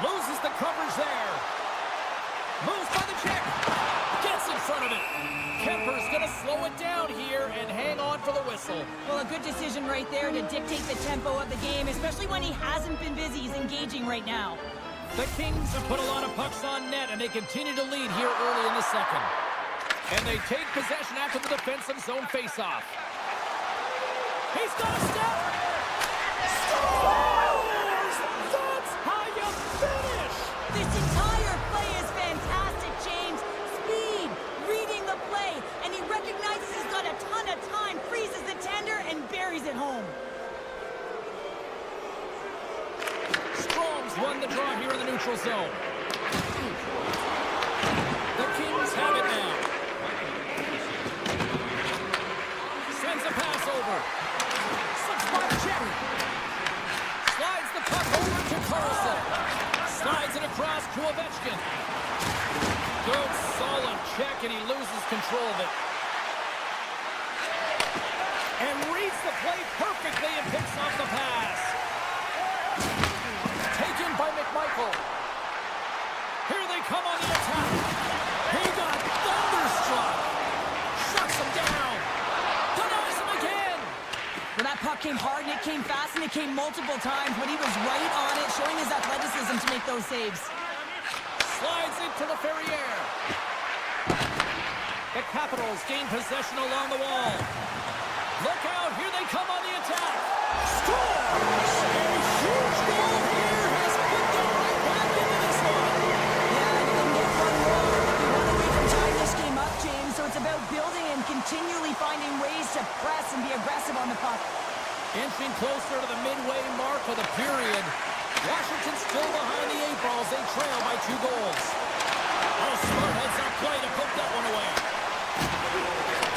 Loses the coverage there. Moves by the check. Gets in front of it. Kemper's going to slow it down here and hang on for the whistle. Well, a good decision right there to dictate the tempo of the game, especially when he hasn't been busy. He's engaging right now. The Kings have put a lot of pucks on net, and they continue to lead here early in the second. And they take possession after the defensive zone faceoff. He's got a step. Scores! That's how you finish! This entire play is fantastic, James. Speed, reading the play, and he recognizes he's got a ton of time, freezes the tender, and buries it home. Strom's won the draw here in the neutral zone. The Kings have it now. Sends a pass over. Check. Slides the puck over to Carlson. Slides it across to Ovechkin. Good, solid check, and he loses control of it. And reads the play perfectly and picks off the pass. Taken by McMichael. Here they come on the attack. He got thunderstruck. Shuts him down. Denies him again. Well, that puck came hard, and it came fast, and it came multiple times, but he was right on it, showing his athleticism to make those saves. Slides into the Ferriere. The Capitals gain possession along the wall. Look out, here they come on the attack. Scores! A huge goal here has put them right back into this one. Yeah, they didn't get one more. They want to wait for time this game up, James, so it's about building and continually finding ways to press and be aggressive on the puck. Inching closer to the midway mark of the period. Washington still behind the 8 balls. They trail by 2 goals. Oh, smart heads-up play to put that one away.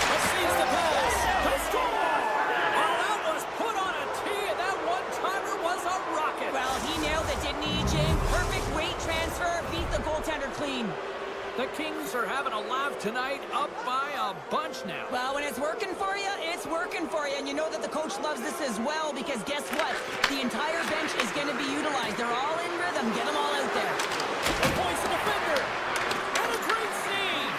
Receives the pass. They score! Oh, that was put on a tee, and that one-timer was a rocket. Well, he nailed it, didn't he, James? Perfect weight transfer, beat the goaltender clean. The Kings are having a laugh tonight, up by a bunch now. Well, when it's working for you, it's working for you. And you know that the coach loves this as well because guess what? The entire bench is going to be utilized. They're all in rhythm. Get them all out there. The points the defender. And a great save.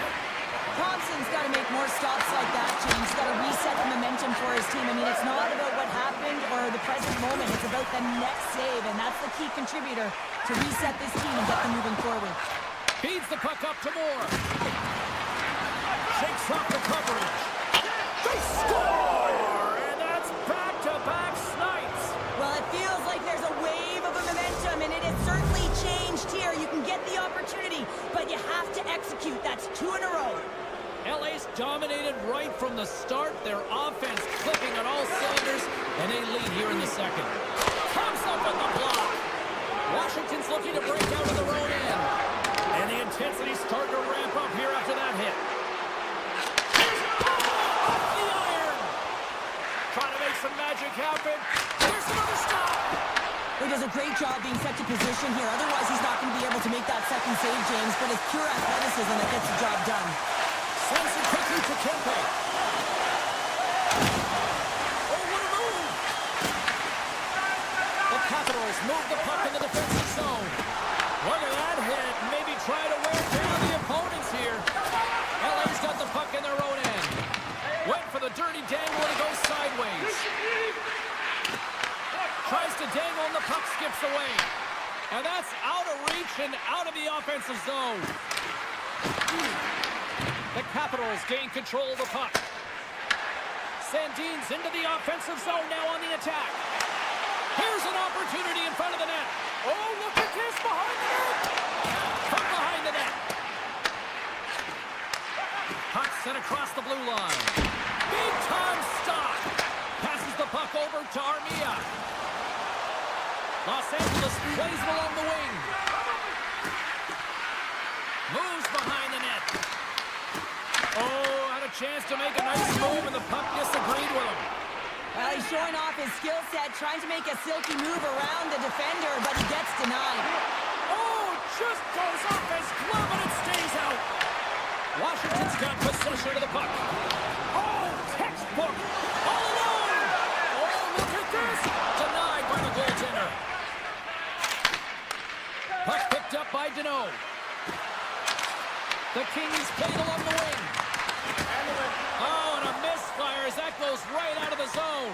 Thompson's got to make more stops like that, James. He's got to reset the momentum for his team. I mean, it's not about what happened or the present moment. It's about the next save, and that's the key contributor to reset this team and get them moving forward. Feeds the puck up to Moore. Shakes off the coverage. They score! And that's back-to-back snipes. Well, it feels like there's a wave of a momentum, and it has certainly changed here. You can get the opportunity, but you have to execute. That's 2 in a row. LA's dominated right from the start. Their offense clicking on all cylinders, and they lead here in the second. Comes up with the block. Washington's looking to break out of their own end. And the intensity's starting to ramp up here after that hit. Here's a ball off the iron. Trying to make some magic happen. Here's another stop. He does a great job being set to position here. Otherwise, he's not going to be able to make that second save, James. But it's pure athleticism that gets the job done. Sends it quickly to Kempe. Oh, what a move. The Capitals move the puck in the defensive zone. Look at that hit. Maybe try to wear down the opponents here. LA's got the puck in their own end. Went steps away. And that's out of reach and out of the offensive zone. The Capitals gain control of the puck. Sandin's into the offensive zone now on the attack. Here's an opportunity in front of the net. Oh, look at this behind the net. From behind the net. Puck sent across the blue line. Big time stop. Passes the puck over to Armia. Los Angeles plays it along the wing. Moves behind the net. Oh, had a chance to make a nice move, and the puck disagreed with him. Well, he's showing off his skill set, trying to make a silky move around the defender, but he gets denied. Oh, just goes off his glove, and it stays out. Washington's got possession of the puck. Oh, textbook. All alone. Oh, look at this. Denied by the goaltender. Puck picked up by Deneau. The Kings played along the wing. Oh, and a misfire as that goes right out of the zone.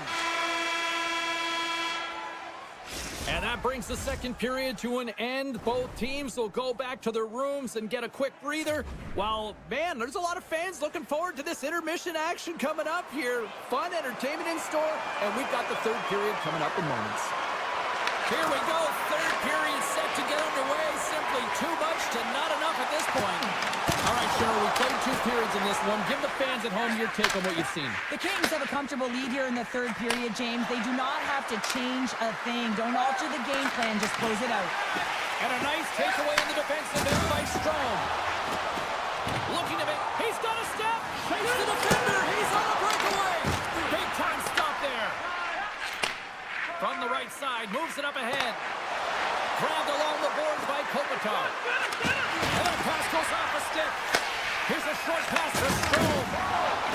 And that brings the second period to an end. Both teams will go back to their rooms and get a quick breather. While, man, there's a lot of fans looking forward to this intermission action coming up here. Fun entertainment in store, and we've got the third period coming up in moments. Here we go, third period set to get underway. Simply too much to not enough at this point. All right, Cheryl, we played 2 periods in this one. Give the fans at home your take on what you've seen. The Kings have a comfortable lead here in the third period, James. They do not have to change a thing. Don't alter the game plan, just close it out. And a nice takeaway in the defensive end by Strome. Looking to make, he's got a step. Chase the defender, he's on a breakaway. Big time stop there. From the right side, moves it up ahead. Grabbed along the boards by Kopitar. And that pass goes off a stick. Here's a short pass to Strome.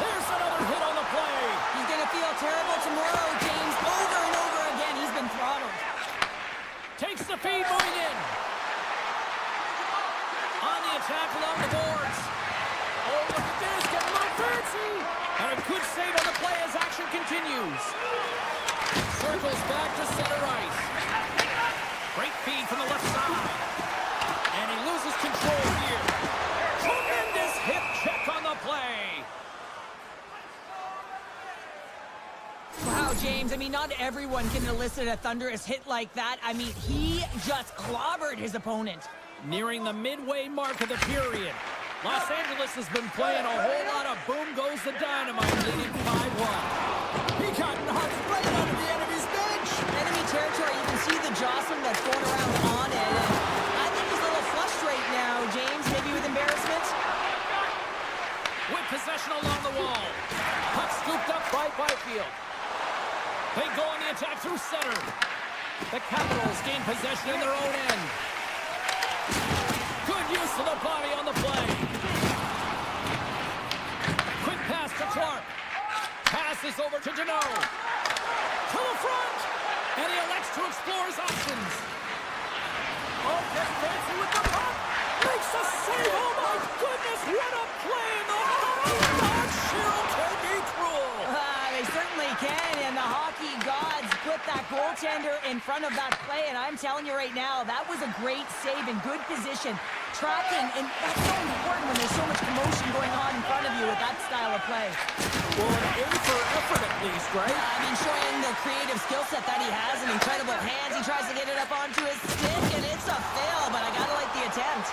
There's another hit on the play. He's going to feel terrible tomorrow, James. Over and over again, he's been throttled. Takes the feed, moving in. On the attack along the boards. Oh, look at this, getting a little fancy. And a good save on the play as action continues. Circles back to center ice. Great feed from the left side. And he loses control here. Tremendous hip check on the play. Wow, James, I mean, not everyone can elicit a thunderous hit like that. I mean, he just clobbered his opponent. Nearing the midway mark of the period. Los Angeles has been playing a whole lot of boom goes the dynamite, leading 5-1. He got knocked right out of the enemy's bench. Enemy territory, you can see the jostling that's going around on it. And I think he's a little flushed right now, James, maybe with embarrassment. With possession along the wall. Puck scooped up by Byfield. They go on the attack through center. The Capitals gain possession in their own end. Good use of the body on the play. Quick pass to Clark. Passes over to Deneau. To the front. And he elects to explore his options. Oh, gets fancy with the puck. Makes a save. Oh, my goodness. What a play. The hockey gods, Cheryl, can be cruel. They certainly can, and the hockey gods put that goaltender in front of that play, and I'm telling you right now, that was a great save in good position. Tracking, and that's so important when there's so much commotion going on in front of you with that style of play. Well, an A for effort at least, right? I mean, showing the creative skill set that he has and incredible hands. He tries to get it up onto his stick, and it's a fail, but I gotta like the attempt.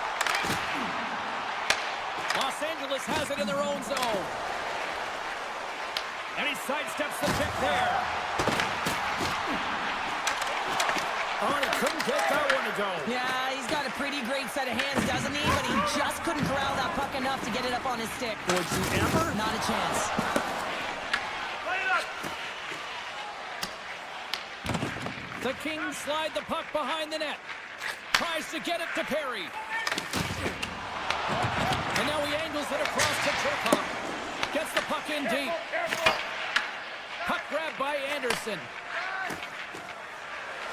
Los Angeles has it in their own zone. And he sidesteps the check there. Oh, and he couldn't get that one to go. Yeah, he's got a pretty great set of hands, doesn't he? But he just couldn't corral that puck enough to get it up on his stick. Would you ever? Not a chance. The Kings slide the puck behind the net. Tries to get it to Perry. And now he angles it across to Turcotte. Gets the puck in deep. Puck grabbed by Anderson.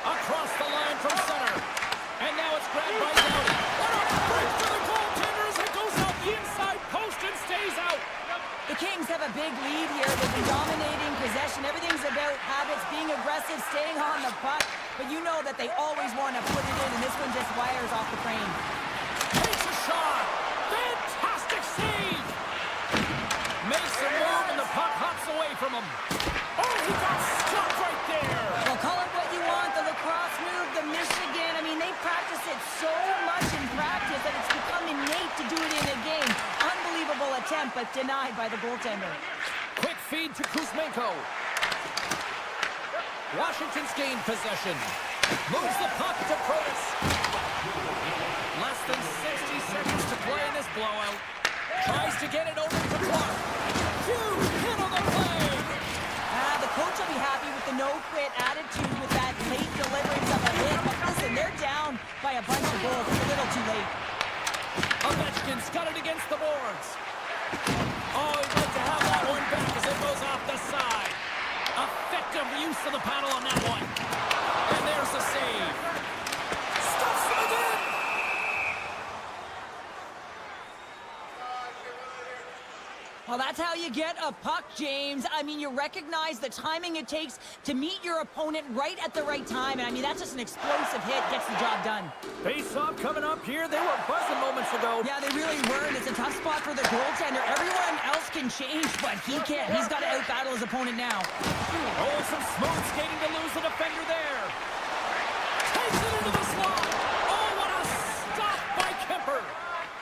Across the line from center. And now it's grabbed by Downey. What a break for the goaltender as it goes out the inside post and stays out. The Kings have a big lead here. They've been dominating possession. Everything's about habits, being aggressive, staying on the puck. But you know that they always want to put it in, and this one just wires off the frame. Takes a shot. Fantastic save. Makes a move, and the puck hops away from him. Oh, he got stopped right there. Well, call it what you want. The lacrosse move, the Michigan. I mean, they practice it so much in practice that it's become innate to do it in a game. Unbelievable attempt, but denied by the goaltender. Quick feed to Kuzmenko. Washington's gained possession. Moves the puck to Protas. Less than 60 seconds to play in this blowout. Tries to get it over to Clark. Huge hit on the play. The coach will be happy with the no-quit attitude with that late deliverance of a hit. But listen, they're down by a bunch of goals. It's a little too late. Ovechkin's got it against the boards. Oh, he'd like to have that one back as it goes off the side. Effective use of the paddle on that one. And there's the save. Stuffs him again. Well, that's how you get a puck, James. I mean, you recognize the timing it takes to meet your opponent right at the right time. And I mean, that's just an explosive hit. Gets the job done. Face-off coming up here. They were buzzing moments ago. Yeah, they really were. And it's a tough spot for the goaltender. Everyone else can change, but he can't. He's got to out-battle his opponent now. Oh, some smooth skating to lose the defender there. Takes it into the slot. Oh, what a stop by Kemper.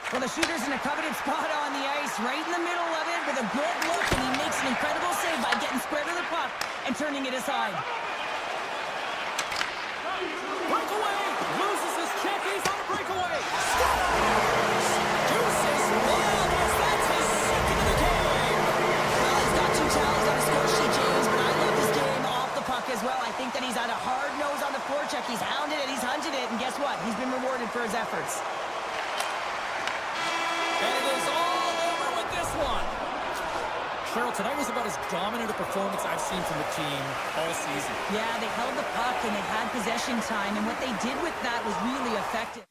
Well, the shooter's in a coveted spot on the ice, right in the middle of it with a good look, and he makes an incredible save by getting square to the puck and turning it aside. Breakaway. Loses his check. He's on a breakaway. Scores. Uses Williams. That's his second of the game. Well, he's got 2 talents on the score sheet, James, but I love this game off the puck as well. I think that he's had a hard nose on the forecheck. He's hounded it, he's hunted it, and guess what? He's been rewarded for his efforts. And it is all over with this one. Cheryl, tonight was about as dominant a performance I've seen from the team all season. Yeah, they held the puck and they had possession time, and what they did with that was really effective.